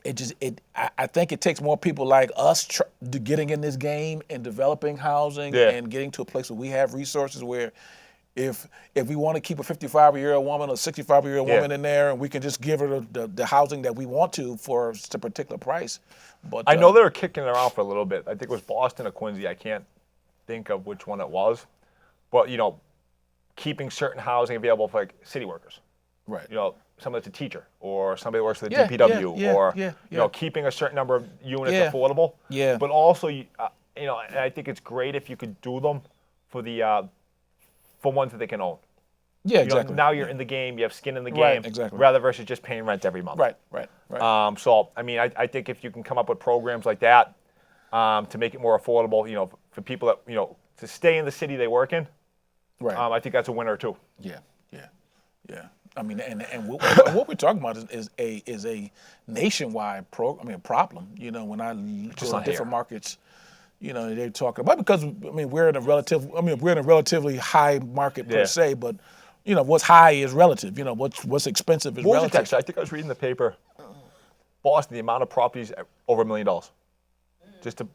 I think it takes more people like us getting in this game and developing housing and getting to a place where we have resources where if we want to keep a 55-year-old woman or 65-year-old woman in there, and we can just give her the housing that we want to for a particular price. But I know they were kicking it around for a little bit. I think it was Boston or Quincy. I can't think of which one it was. But, keeping certain housing available for like city workers. Right. Someone that's a teacher or somebody that works for the DPW keeping a certain number of units affordable. Yeah. But also, and I think it's great if you could do them for the for ones that they can own. Yeah, exactly. Now you're in the game, you have skin in the game, Right, exactly. rather versus just paying rent every month. Right. So, I mean, I think if you can come up with programs like that to make it more affordable, for people that, to stay in the city they work in, Right. I think that's a winner too. Yeah. Yeah. I mean, and what we're talking about is a nationwide problem. You know, when I go to not different here. markets, you know, they're talking about, because I mean we're in a relatively high market per Yeah. se, but you know what's high is relative. You know what's expensive is What was it, relative. Dexter? I think I was reading the paper. Boston, the amount of properties over $1 million, just to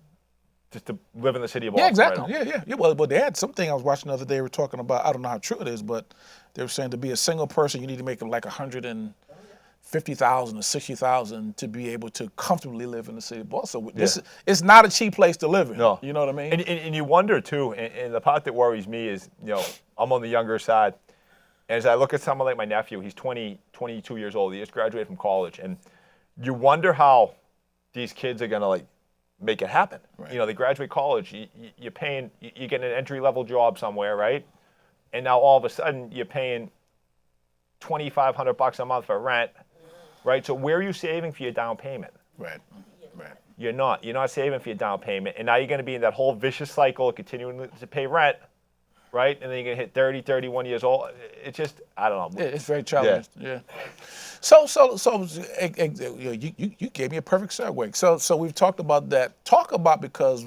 live in the city of Boston. Yeah, exactly. Right Yeah. Well, they had something I was watching the other day. They were talking about. I don't know how true it is, but they were saying to be a single person, you need to make like 150,000 or 60,000 to be able to comfortably live in the city of Boston. So it's not a cheap place to live in. No. You know what I mean? And you wonder too, and the part that worries me is, you know, I'm on the younger side. And as I look at someone like my nephew, he's 22 years old. He just graduated from college. And you wonder how these kids are going to like make it happen. Right. You know, they graduate college, you're getting an entry-level job somewhere, right? And now all of a sudden you're paying $2,500 a month for rent, right? So where are you saving for your down payment? Right. You're not saving for your down payment. And now you're going to be in that whole vicious cycle of continuing to pay rent, right? And then you're going to hit 30, 31 years old. It's just, I don't know. Yeah, it's very challenging. Yeah. So you gave me a perfect segue. So we've talked about that. Talk about, because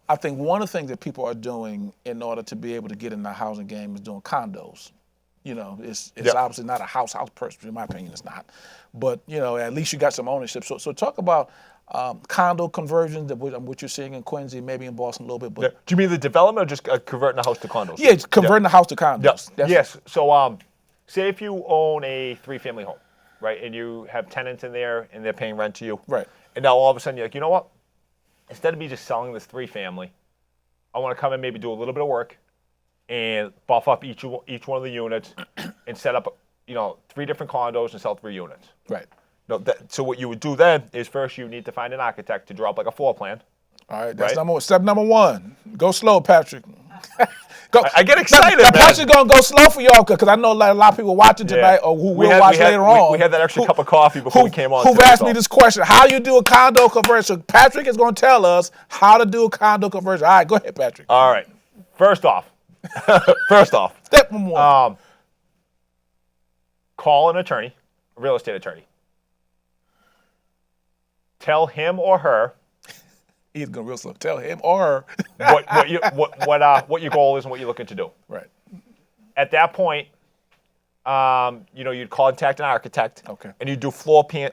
I think one of the things that people are doing in order to be able to get in the housing game is doing condos. You know, it's obviously not a house person, in my opinion, it's not. But you know, at least you got some ownership. So talk about condo conversions, what you're seeing in Quincy, maybe in Boston a little bit. But Do you mean the development or just converting a house to condos? yeah, converting the house to condos. Yep. Yes. So, say if you own a 3-family home, right, and you have tenants in there and they're paying rent to you, Right. and now all of a sudden you're like, you know what? Instead of me just selling this 3-family, I want to come and maybe do a little bit of work and buff up each one of the units and set up, 3 different condos and sell 3 units. Right. No, so what you would do then is first you need to find an architect to draw up like a floor plan. All right. That's Right. step number 1. Go slow, Patrick. Go. I get excited, Now, man. Patrick's gonna go slow for y'all because I know like, a lot of people watching tonight or who will watch later on. We had that extra cup of coffee before we came on. Who've today, asked so. me this question: how you do a condo conversion? Patrick is going to tell us how to do a condo conversion. All right, go ahead, Patrick. All right. First off, Step number 1. call an attorney, a real estate attorney. Tell him or her He's going real slow. Tell him or her. what your goal is and what you're looking to do. Right. At that point, you'd contact an architect. Okay. And you do floor plans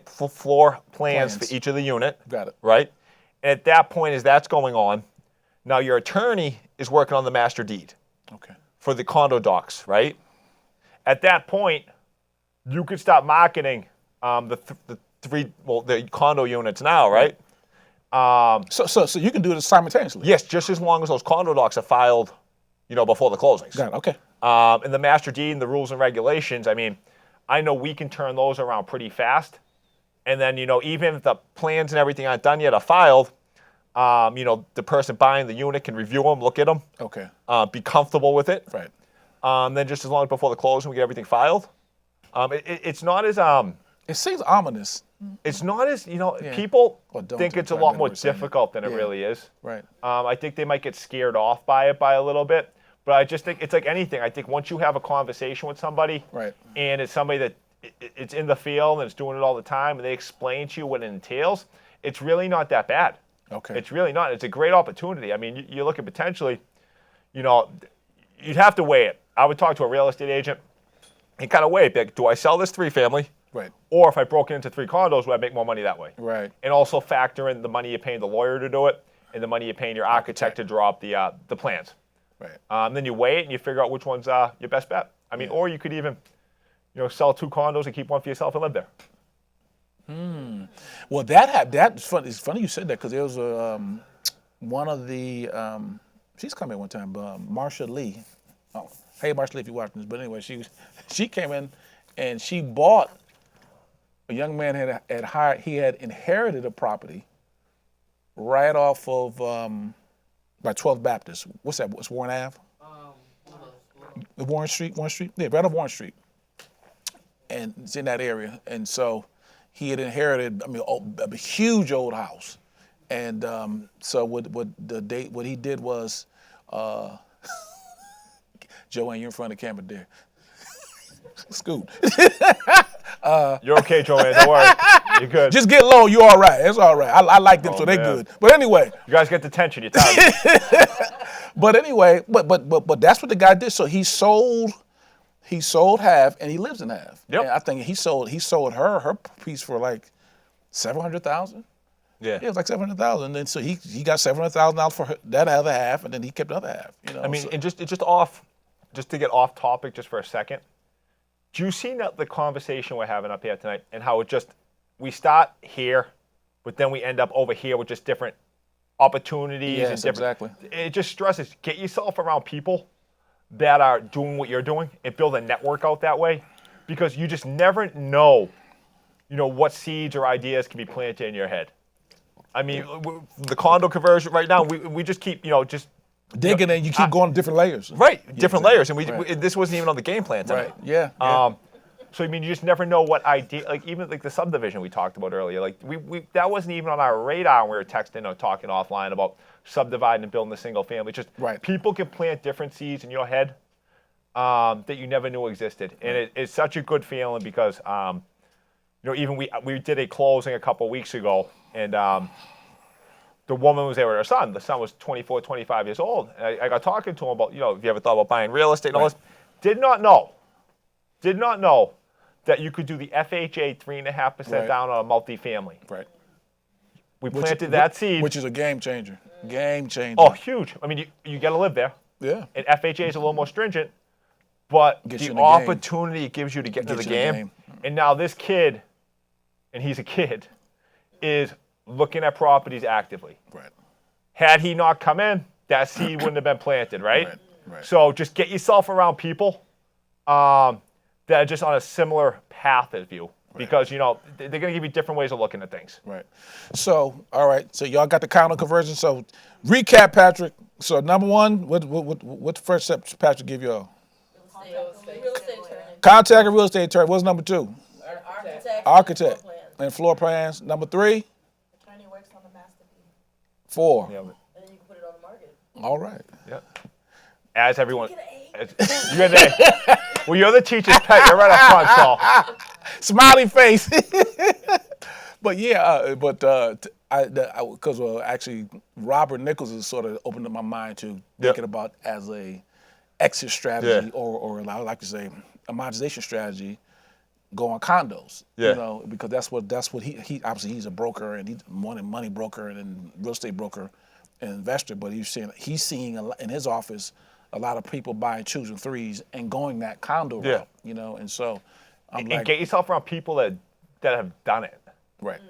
Plans. for each of the unit. Got it. Right. And at that point, as that's going on, now your attorney is working on the master deed Okay. for the condo docs. Right. At that point, you could start marketing the condo units now. Right. So you can do this simultaneously. Yes, just as long as those condo docs are filed, before the closings. Got it. Okay. And the master deed and the rules and regulations, I mean, I know we can turn those around pretty fast. And then, even if the plans and everything aren't done yet are filed, the person buying the unit can review them, look at them, Okay. be comfortable with it. Right. Then just as long as before the closing we get everything filed. It's not as It seems ominous. it's not as people Or don't think do it's a it. lot I more remember saying that. difficult than it Yeah. really is. Right. I think they might get scared off by it by a little bit. But I just think it's like anything. I think once you have a conversation with somebody, Right. and it's somebody that it's in the field and it's doing it all the time, and they explain to you what it entails, it's really not that bad. Okay. It's really not. It's a great opportunity. I mean, you look at potentially, you'd have to weigh it. I would talk to a real estate agent and kind of weigh it. Like, do I sell this 3-family? Right. Or if I broke it into 3 condos, would I make more money that way? Right. And also factor in the money you're paying the lawyer to do it and the money you're paying your architect to draw up the plans. Right. Then you weigh it and you figure out which one's your best bet. I mean, or you could even, sell 2 condos and keep one for yourself and live there. Well, that's funny. It's funny you said that because there was one of the she's come in one time, Marsha Lee. Oh, hey Marsha Lee, if you're watching this, but anyway, she came in and she bought. A young man had hired. He had inherited a property right off of by 12th Baptist. What's that? What's Warren Ave? The Warren Street. Yeah, right off Warren Street. And it's in that area. And so he had inherited, a huge old house. And so what he did was, Joanne, you're in front of the camera there. Scoot. You're okay, Joanne. Don't worry. You're good. Just get low. You all right. It's all right. I like them, so they man. good. But anyway, You guys get detention. You're tired. but that's what the guy did. So he sold half, and he lives in half. Yep. And I think he sold her piece for like $700,000. Yeah. It was like $700,000, and then so he got $700,000 for that other half, and then he kept the other half. You know. I mean, so, and just to get off topic just for a second. Do you see the conversation we're having up here tonight, and how we start here, but then we end up over here with just different opportunities and Yes, different. exactly. It just stresses. Get yourself around people that are doing what you're doing and build a network out that way, because you just never know, what seeds or ideas can be planted in your head. I mean, the condo conversion right now, we just keep, just digging, and you keep going to different layers. right, different layers, and Right. this wasn't even on the game plan tonight. Right. Yeah. So I mean, you just never know what idea, like even like the subdivision we talked about earlier, like we that wasn't even on our radar when we were texting or talking offline about subdividing and building a single family. Just Right. people can plant different seeds in your head that you never knew existed, and it's such a good feeling because even we did a closing a couple weeks ago, and the woman was there with her son. The son was 24, 25 years old. And I got talking to him about, have you ever thought about buying real estate and all this? Did not know that you could do the FHA 3.5% Right. down on a multifamily. Right. We planted that seed. Which is a game changer. Game changer. Oh, huge. I mean, you got to live there. Yeah. And FHA is a little more stringent, but Gets you the in the game. opportunity it gives you to get into the Gets you in the game. game. And now this kid, and he's a kid, is looking at properties actively. Right. Had he not come in, that seed wouldn't have been planted, right? Right. So just get yourself around people that are just on a similar path as you, because they're going to give you different ways of looking at things. Right. So, all right. So y'all got the counter conversion. So recap, Patrick. So number one, what the first step Patrick give y'all? Real estate attorney. Contact a real estate attorney. What's number two? Architect. Floor plan. And floor plans. Number three? Attorney works on the master deed. 4. Yeah. And then you can put it on the market. All right. Yeah. As everyone, Get an you get an A. Well, you're the teacher's pet. You're right up front, so. Smiley face. But yeah, because actually Robert Nichols has sort of opened up my mind to thinking about as a exit strategy or I like to say a monetization strategy, go on condos. Yeah. Because that's what he obviously he's a broker and he's money broker and real estate broker and investor, but he's seeing in his office a lot of people buying 2s and 3s and going that condo route. And so I'm And get yourself around people that have done it. right.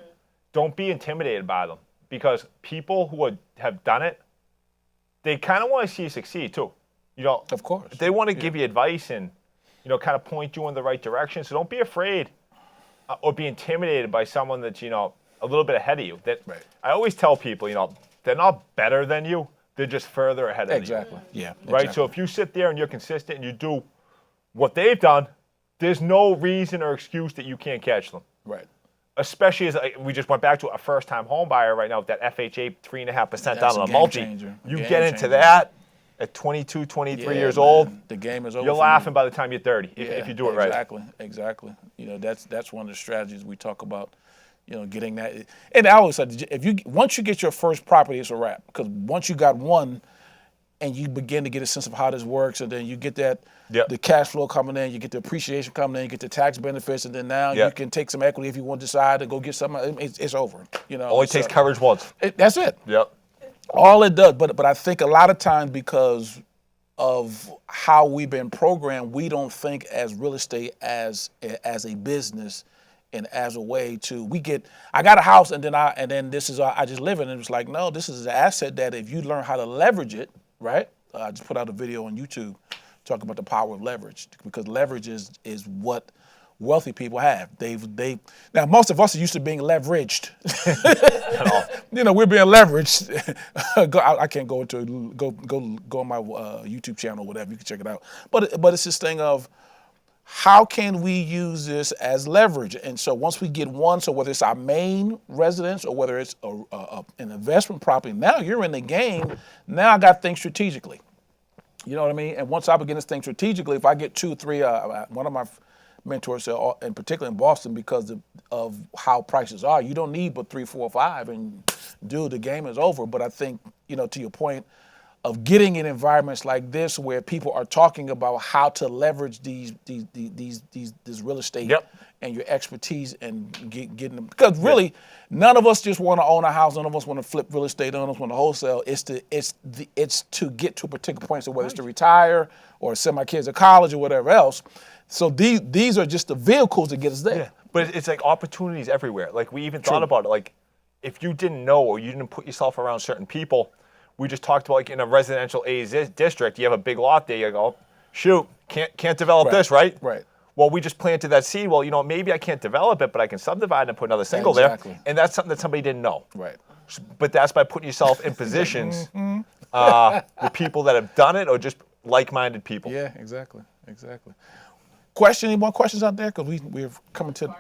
Don't be intimidated by them, because people who have done it, they kind of want to see you succeed too. Of course. They want to give you advice and kind of point you in the right direction. So don't be afraid or be intimidated by someone that's a little bit ahead of you. Right. I always tell people, they're not better than you. They're just further ahead of you. Exactly. Yeah. Right. Exactly. So if you sit there and you're consistent and you do what they've done, there's no reason or excuse that you can't catch them. Right. Especially as we just went back to a first-time home buyer right now with that FHA 3.5% down That's on a a game multi. changer. You Game get into changer. that at 22, 23 years old. The game is over. You're for laughing you. by the time you're 30 if you do it right. Exactly. That's one of the strategies we talk about. Getting that. And I always said, once you get your first property, it's a wrap. Because once you got one, and you begin to get a sense of how this works, and then you get that the cash flow coming in, you get the appreciation coming in, you get the tax benefits, and then now you can take some equity if you want to decide to go get something. It's over. Only takes coverage once. That's it. Yep. All it does, but I think a lot of times because of how we've been programmed, we don't think as real estate as a business and as a way to I got a house and then this is I just live in it. And it's like, no, this is an asset that if you learn how to leverage it, right? I just put out a video on YouTube talking about the power of leverage, because leverage is what wealthy people have. Now most of us are used to being leveraged. We're being leveraged. I can't go on my YouTube channel or whatever. You can check it out. But it's this thing of how can we use this as leverage? And so once we get one, so whether it's our main residence or whether it's an investment property, now you're in the game. Now I got to think strategically. You know what I mean? And once I begin to think strategically, if I get 2, 3, one of my mentor sale, and particularly in Boston because of how prices are. You don't need but 3, 4, 5, and dude, the game is over. But I think, to your point of getting in environments like this where people are talking about how to leverage this real estate and your expertise and getting them, because really none of us just want to own a house, none of us want to flip real estate, none of us want to wholesale. It's to get to a particular point, so whether it's to retire or send my kids to college or whatever else. So these are just the vehicles that get us there. Yeah. But it's like opportunities everywhere. Like we even thought about it. Like if you didn't know or you didn't put yourself around certain people, we just talked about like in a residential A district, you have a big lot there. You go, shoot, can't develop this, right? Right. Well, we just planted that seed. Well, maybe I can't develop it, but I can subdivide and put another single there. And that's something that somebody didn't know. Right. But that's by putting yourself in positions with people that have done it or just like-minded people. Yeah, exactly. Any more questions out there? Because we're coming to.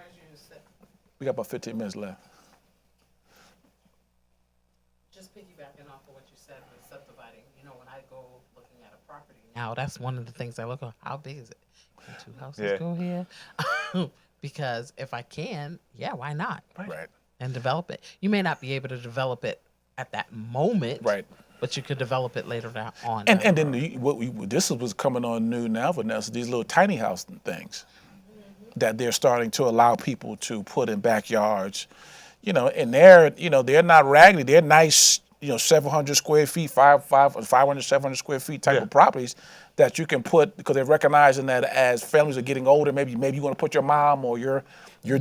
We got about 15 minutes left. Just piggybacking off of what you said with subdividing, when I go looking at a property now, that's one of the things I look at. How big is it? Can 2 houses go here? Because if I can, why not? Right. And develop it. You may not be able to develop it at that moment. Right. But you could develop it later on. And then this was coming on new now, Vanessa, these little tiny house things that they're starting to allow people to put in backyards, and they're not raggedy, they're nice, 700 square feet, 500, 700 square feet type of properties that you can put, because they're recognizing that as families are getting older, maybe you want to put your mom or your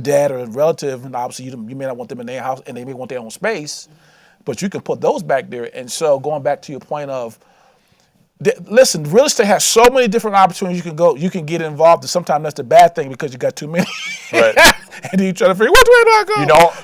dad or a relative, and obviously you may not want them in their house and they may want their own space, but you can put those back there. And so going back to your point of, listen, real estate has so many different opportunities you can get involved, and sometimes that's the bad thing because you got too many. Right. And then you try to figure, which way do I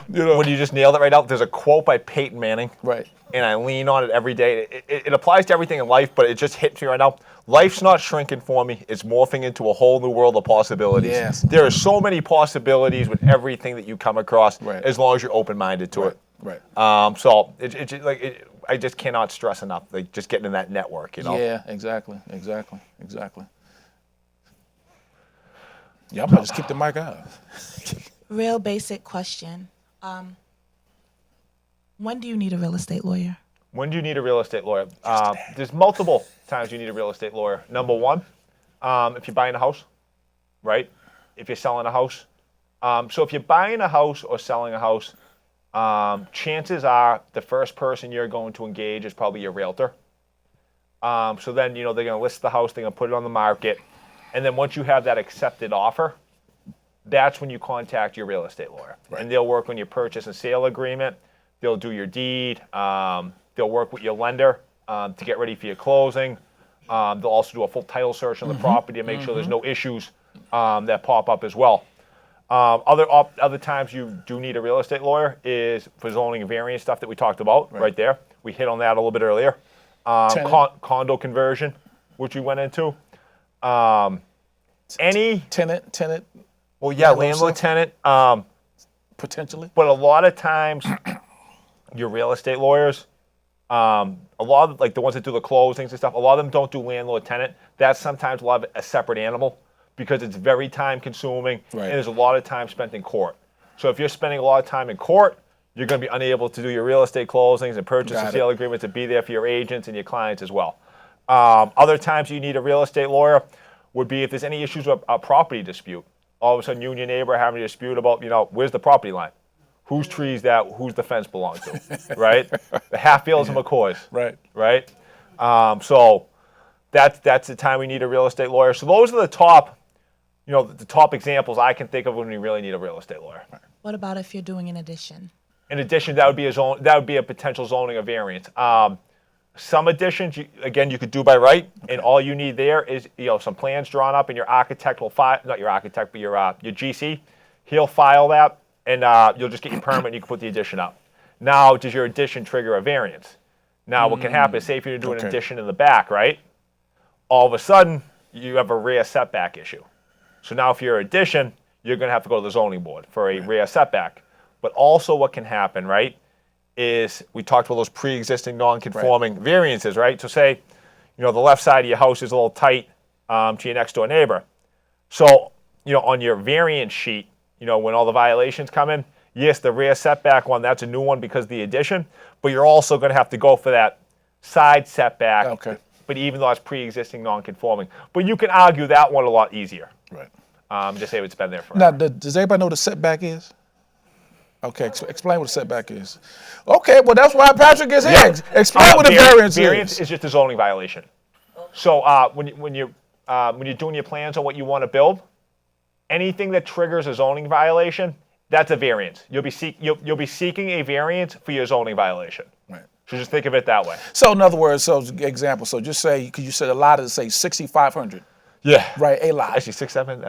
go? When you just nailed it right out, there's a quote by Peyton Manning. Right. And I lean on it every day. It applies to everything in life, but it just hits me right now. Life's not shrinking for me. It's morphing into a whole new world of possibilities. Yes. There are so many possibilities with everything that you come across, as long as you're open-minded to it. Right. So I just cannot stress enough, like just getting in that network, Yeah, exactly. Yeah, I'm gonna just keep the mic up. Real basic question. When do you need a real estate lawyer? When do you need a real estate lawyer? There's multiple times you need a real estate lawyer. Number one, if you're buying a house, right? If you're selling a house. So if you're buying a house or selling a house, chances are the first person you're going to engage is probably your realtor. So then, they're going to list the house, they're going to put it on the market. And then once you have that accepted offer, that's when you contact your real estate lawyer. Right. And they'll work on your purchase and sale agreement. They'll do your deed. They'll work with your lender to get ready for your closing. They'll also do a full title search on the property to make sure there's no issues that pop up as well. Other times you do need a real estate lawyer is for zoning and variance stuff that we talked about right there. We hit on that a little bit earlier. Condo conversion, which we went into. Any tenant. Well, yeah, landlord tenant. Potentially. But a lot of times, your real estate lawyers, a lot of like the ones that do the closings and stuff, a lot of them don't do landlord tenant. That's sometimes a separate animal because it's very time consuming and there's a lot of time spent in court. So if you're spending a lot of time in court, you're going to be unable to do your real estate closings and purchase and sale agreements and be there for your agents and your clients as well. Other times you need a real estate lawyer would be if there's any issues with a property dispute. All of a sudden you and your neighbor are having a dispute about, where's the property line? Whose trees whose the fence belong to, right? The Hatfields and McCoys, right? So that's the time we need a real estate lawyer. So those are the top, the top examples I can think of when we really need a real estate lawyer. What about if you're doing an addition? In addition, that would be a potential zoning or variance. Some additions, you could do by right, and all you need there is some plans drawn up, and your architect will file, not your architect, but your GC, he'll file that, and you'll just get your permit and you can put the addition up. Now, does your addition trigger a variance? Now, what can happen is, say if you're doing an addition in the back, right? All of a sudden, you have a rear setback issue. So now for your addition, you're going to have to go to the zoning board for a rear setback. But also what can happen, right, is we talked about those pre-existing non-conforming variances, right? So say, the left side of your house is a little tight to your next door neighbor. So on your variance sheet, when all the violations come in, yes, the rear setback one, that's a new one because of the addition, but you're also going to have to go for that side setback. Okay. But even though it's pre-existing non-conforming. But you can argue that one a lot easier. Right. Just say it's been there forever. Now, does everybody know what a setback is? Okay, explain what a setback is. Okay, well, that's why Patrick is here. Explain what a variance is. Variance is just a zoning violation. So when you're doing your plans on what you want to build, anything that triggers a zoning violation, that's a variance. You'll be seeking a variance for your zoning violation. Right. So just think of it that way. So in other words, example, so just say, because you said a lot is, say, 6,500. Yeah. Right, a lot. Actually, 6, 7,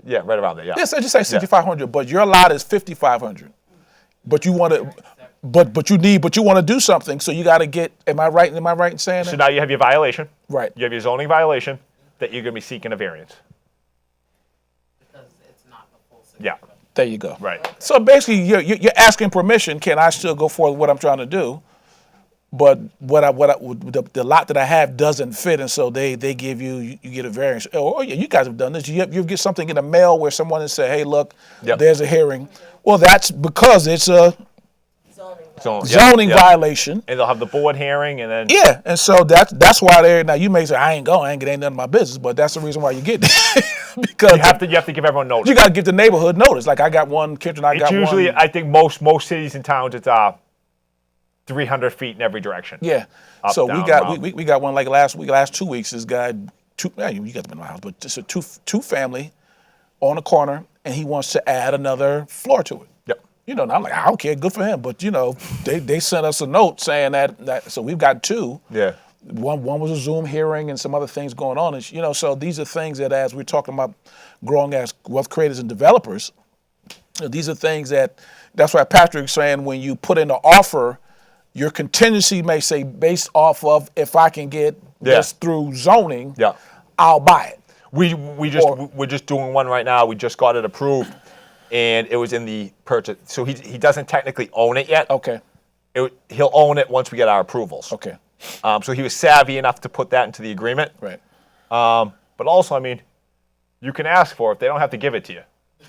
yeah, right around there, yeah. Yeah, so just say 6,500, but your lot is 5,500. But you want to, but you want to do something, so you got to get, am I right in saying that? So now you have your violation. Right. You have your zoning violation that you're going to be seeking a variance. Because it's not the full 6. Yeah. There you go. Right. So basically, you're asking permission, can I still go forward with what I'm trying to do? But the lot that I have doesn't fit, and so they give you get a variance. Oh yeah, you guys have done this. You get something in the mail where someone has said, "Hey, look, there's a hearing." Well, that's because it's a zoning violation, and they'll have the board hearing, and then and so that's why they're now. You may say, "I ain't going, it ain't none of my business," but that's the reason why you get it. Because you have to give everyone notice. You got to give the neighborhood notice. Like I got one, Kitchen, I got one. Usually, I think most cities and towns, it's 300 feet in every direction. Yeah. Up, so down, we got one like last 2 weeks. This guy, you got them in my house, but just a two family on a corner, and he wants to add another floor to it. Yep. And I'm like, I don't care, good for him. But they sent us a note saying that so we've got two. Yeah. One was a Zoom hearing and some other things going on. And, so these are things that, as we're talking about growing as wealth creators and developers, these are things that's why Patrick's saying when you put in an offer, your contingency may say based off of if I can get this through zoning, I'll buy it. We're just doing one right now. We just got it approved, and it was in the purchase. So he doesn't technically own it yet. Okay. He'll own it once we get our approvals. Okay. So he was savvy enough to put that into the agreement. Right. But also, you can ask for it. They don't have to give it to you.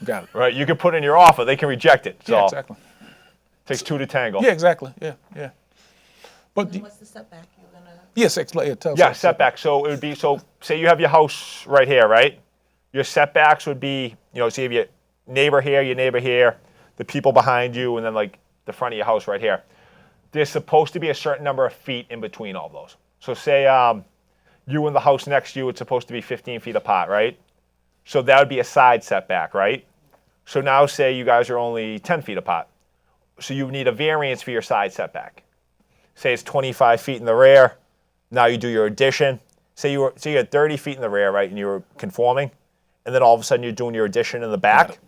Got it. Right. You can put in your offer. They can reject it. So yeah, exactly. Takes two to tango. Yeah, exactly. Yeah. But What's the setback you're gonna? yes, explain. Tell us. Yeah, setback. So it would be say you have your house right here, right? Your setbacks would be, so you have your neighbor here, the people behind you, and then like the front of your house right here. There's supposed to be a certain number of feet in between all those. So say you and the house next to you, it's supposed to be 15 feet apart, right? So that would be a side setback, right? So now say you guys are only 10 feet apart. So you need a variance for your side setback. Say it's 25 feet in the rear. Now you do your addition. Say you had 30 feet in the rear, right, and you were conforming, and then all of a sudden you're doing your addition in the back,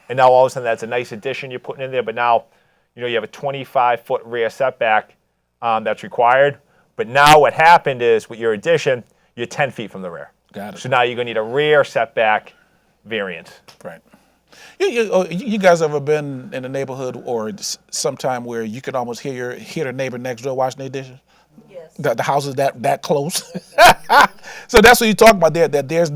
and now all of a sudden that's a nice addition you're putting in there, but now you have a 25-foot rear setback that's required. But now what happened is with your addition, you're 10 feet from the rear. Got it. So now you're going to need a rear setback variance. Right. You guys ever been in a neighborhood or sometime where you can almost hear the neighbor next door washing their dishes? Yes. The house is that close. So that's what you talk about there. That there's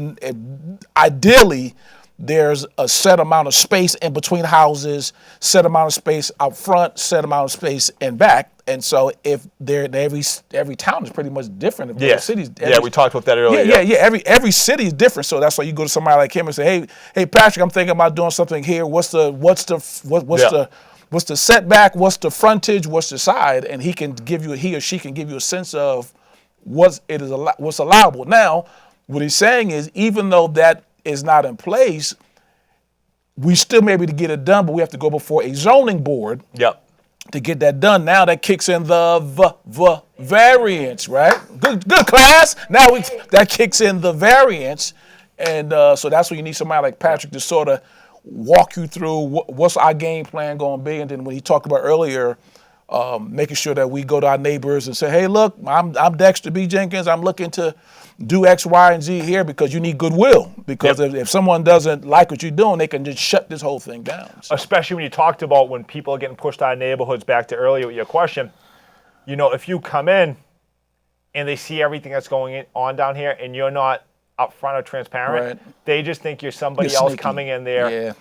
ideally there's a set amount of space in between houses, set amount of space out front, set amount of space in back. And so if every town is pretty much different. Yes. Cities. We talked about that earlier. Yeah. Every city is different. So that's why you go to somebody like him and say, hey, Patrick, I'm thinking about doing something here. What's the setback? What's the frontage? What's the side? And he or she can give you a sense of what's allowable. Now, what he's saying is, even though that is not in place, we still may be able to get it done, but we have to go before a zoning board. Yep. To get that done. Now that kicks in the variance, right? Good class. Now that kicks in the variance, and so that's where you need somebody like Patrick to sort of walk you through what's our game plan going to be. And then when he talked about earlier, making sure that we go to our neighbors and say, hey, look, I'm Dexter B. Jenkins. I'm looking to do X, Y, and Z here because you need goodwill. Because if someone doesn't like what you're doing, they can just shut this whole thing down. So. Especially when you talked about when people are getting pushed out of neighborhoods, back to earlier with your question, if you come in and they see everything that's going on down here and you're not upfront or transparent. Right. They just think you're somebody You're else sneaky. coming in there, Yeah.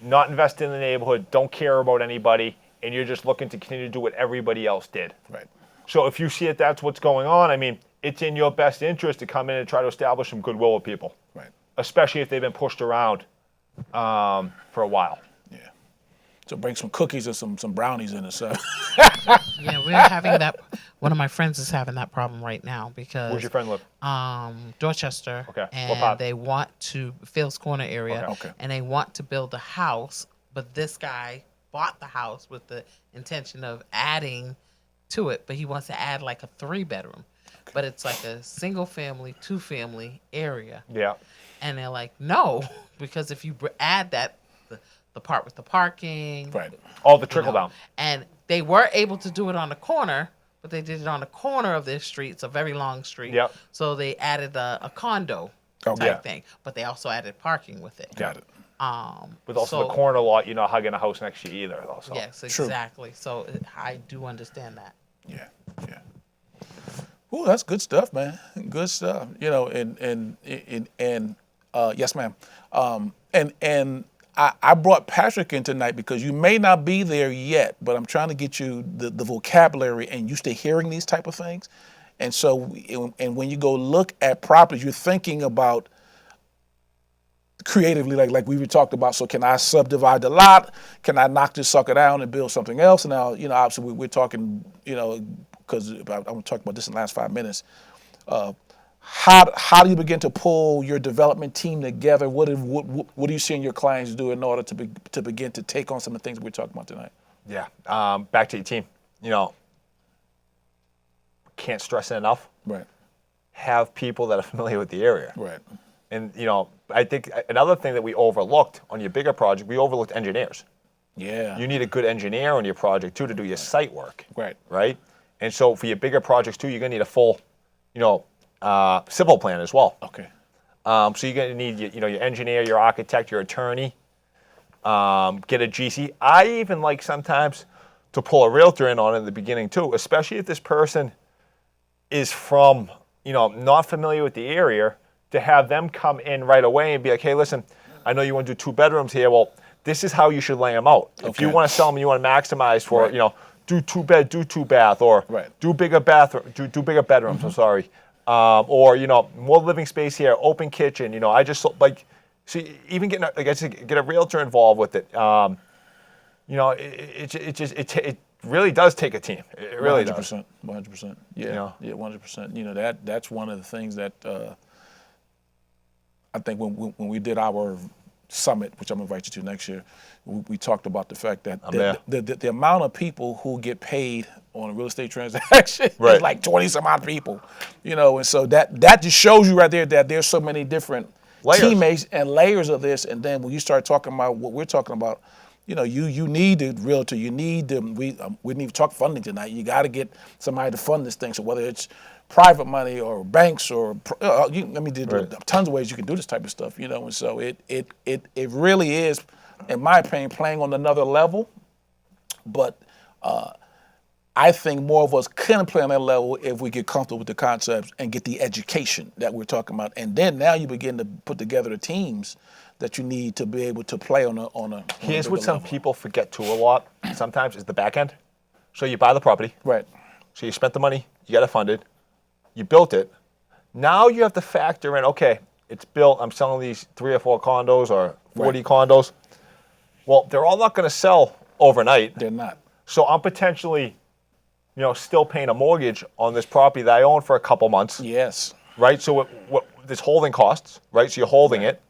not invested in the neighborhood, don't care about anybody, and you're just looking to continue to do what everybody else did. Right. So if you see that that's what's going on, I mean, it's in your best interest to come in and try to establish some goodwill with people, Right. especially if they've been pushed around for a while. Yeah. So bring some cookies and some brownies in it. So. Yeah, we're having that. One of my friends is having that problem right now because Where's your friend live? Dorchester. Okay. What And part? they want to Phil's Corner area. Okay. And they want to build a house, but this guy bought the house with the intention of adding to it, but he wants to add like a 3-bedroom, but it's like a single family, 2-family area. Yeah. And they're like, no, because if you add that, the part with the parking, Right. All the you trickle know, down. and they were able to do it on the corner, but they did it on the corner of their street. It's a very long street. Yep. So they added a condo Oh, type yeah. thing, but they also added parking with it. Got it. With also the corner lot, you're not hugging a house next to you either. Also. Yes, True. exactly. So I do understand that. Yeah. Yeah. Ooh, that's good stuff, man. Good stuff. You know, and yes, ma'am. And I brought Patrick in tonight because you may not be there yet, but I'm trying to get you the vocabulary and used to hearing these type of things. And so, and when you go look at properties, you're thinking about creatively, like we talked about. So can I subdivide the lot? Can I knock this sucker down and build something else? And now, you know, obviously we're talking, you know, because I'm going to talk about this in the last 5 minutes. How do you begin to pull your development team together? What do you see your clients do in order to begin to take on some of the things we're talking about tonight? Yeah. Back to your team. You know, can't stress it enough. Right. Have people that are familiar with the area. Right. And, you know, I think another thing that we overlooked on your bigger project, we overlooked engineers. Yeah. You need a good engineer on your project, too, to do your site work. Right. Right? And so for your bigger projects, too, you're going to need a full, you know, civil plan as well. Okay. So you're going to need, your engineer, your architect, your attorney, get a GC. I even like sometimes to pull a realtor in on it in the beginning, too, especially if this person is from, you know, not familiar with the area, to have them come in right away and be like, hey, listen, I know you want to do 2 bedrooms here. Well, this is how you should lay them out. If you Okay. want to sell them, you want to maximize for, Right. you know, do 2 bed, do 2 bath, or Right. do bigger bathroom, do bigger bedrooms. I'm sorry, or you know, more living space here, open kitchen. You know, I just like, see, even getting like I said, get a realtor involved with it. You know, it really does take a team. It really does. 100%. 100%. Yeah. You know? Yeah. 100%. You know, that's one of the things that I think when we did our summit, which I'm gonna invite you to next year, we talked about the fact that the amount of people who get paid on a real estate transaction Right. is like 20 some odd people, you know, and so that just shows you right there that there's so many different Layers. teammates and layers of this. And then when you start talking about what we're talking about, you know, you need a realtor, you need we didn't even talk funding tonight. You got to get somebody to fund this thing. So whether it's private money or banks or there's tons of ways you can do this type of stuff, you know. And so it really is, in my opinion, playing on another level. But I think more of us can play on that level if we get comfortable with the concepts and get the education that we're talking about. And then now you begin to put together the teams that you need to be able to play on a Here's bigger what some level. people forget too a lot. Sometimes is the back end. So you buy the property. Right. So you spent the money. You got it funded. You built it. Now you have to factor in, okay, it's built. I'm selling these 3 or 4 condos or 40 condos. Well, they're all not going to sell overnight. They're not. So I'm potentially, you know, still paying a mortgage on this property that I own for a couple months. Yes. Right? So what there's holding costs, right? So you're holding it.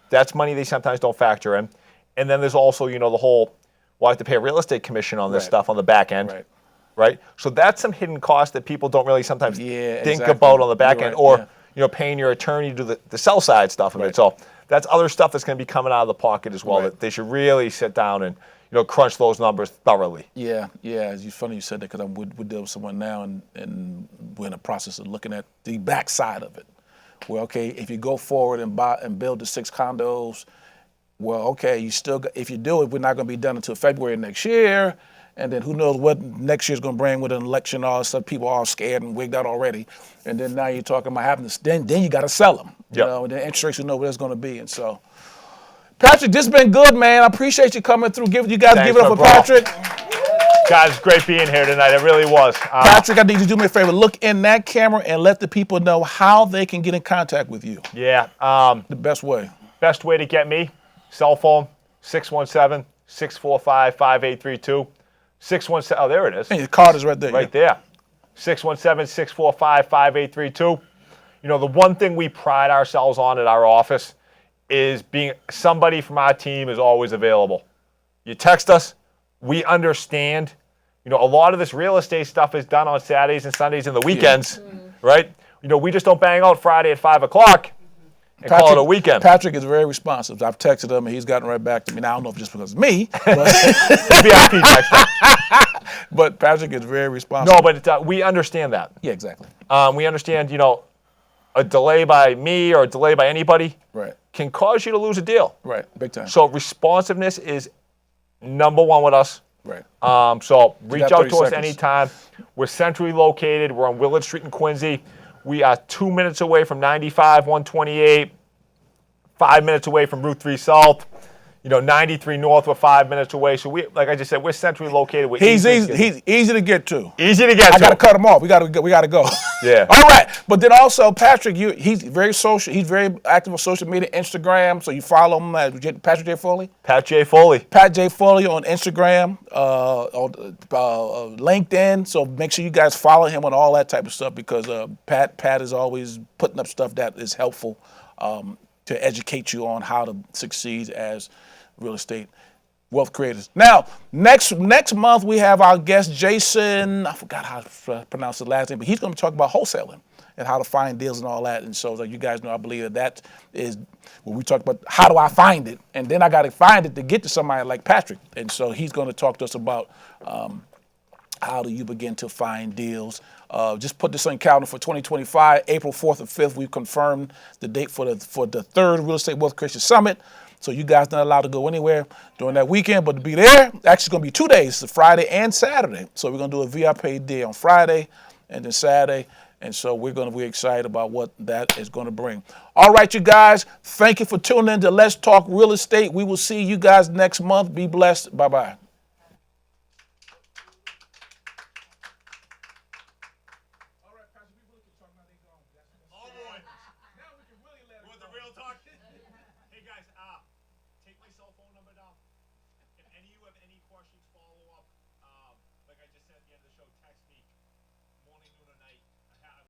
That's money they sometimes don't factor in. And then there's also, you know, the whole, well, I have to pay a real estate commission on this stuff on the back end. Right. Right? So that's some hidden costs that people don't really sometimes think exactly. about on the back You're end, right, or yeah. you know, paying your attorney to do the sell side stuff of Right. it. So that's other stuff that's going to be coming out of the pocket as well. Right. That they should really sit down and, you know, crunch those numbers thoroughly. Yeah. It's funny you said that because we deal with someone now, and we're in the process of looking at the backside of it. Well, okay, if you go forward and buy and build the 6 condos, well, okay, you still got, if you do it, we're not going to be done until February next year. And then who knows what next year's going to bring with an election, all that stuff. People are all scared and wigged out already. And then now you're talking about having to, then you got to sell them. You Yep. know, and the interest rates, you know what it's going to be. And so, Patrick, this has been good, man. I appreciate you coming through. Give it up my for bro. Patrick. Guys, it's great being here tonight. It really was. Patrick, I need you to do me a favor. Look in that camera and let the people know how they can get in contact with you. Yeah. The best way. Best way to get me, cell phone, 617-645-5832. 617, oh, there it is. And your card is right there. Right there. 617-645-5832. You know, the one thing we pride ourselves on at our office is being somebody from our team is always available. You text us, we understand. You know, a lot of this real estate stuff is done on Saturdays and Sundays and the weekends, right? You know, we just don't bang out Friday at 5 o'clock and call it a weekend. Patrick is very responsive. I've texted him and he's gotten right back to me. Now, I don't know if it's just because it's me, but, VIP texter. but Patrick is very responsive. No, but we understand that. Yeah, exactly. We understand, you know, a delay by me or a delay by anybody Right. can cause you to lose a deal. Right. Big time. So responsiveness is number one with us. Right. So reach got out 30 to us seconds. anytime. We're centrally located. We're on Willard Street in Quincy. We are 2 minutes away from 95, 128, 5 minutes away from Route 3 South. You know, 93 North, we're 5 minutes away. So we, like I just said, we're centrally located. We're He's easy to get to. Easy to get I to. got to cut him off. We got to go. Yeah. All right. But then also, Patrick, he's very social. He's very active on social media, Instagram. So you follow him at Patrick J. Foley. Pat J. Foley. Pat J. Foley on Instagram, on LinkedIn. So make sure you guys follow him on all that type of stuff because Pat is always putting up stuff that is helpful to educate you on how to succeed as real estate wealth creators. Now, next month we have our guest Jason. I forgot how to pronounce his last name, but he's going to talk about wholesaling and how to find deals and all that. And so, like you guys know, I believe that is when we talk about how do I find it, and then I got to find it to get to somebody like Patrick. And so he's going to talk to us about how do you begin to find deals. Just put this on calendar for 2025, April 4th and 5th. We've confirmed the date for the third Real Estate Wealth Creation Summit. So you guys not allowed to go anywhere during that weekend, but to be there, actually going to be 2 days, Friday and Saturday. So we're going to do a VIP day on Friday and then Saturday. And so we're excited about what that is going to bring. All right, you guys, thank you for tuning in to Let's Talk Real Estate. We will see you guys next month. Be blessed. Bye-bye. Hey guys, take my cell phone number down. If any of you have any questions.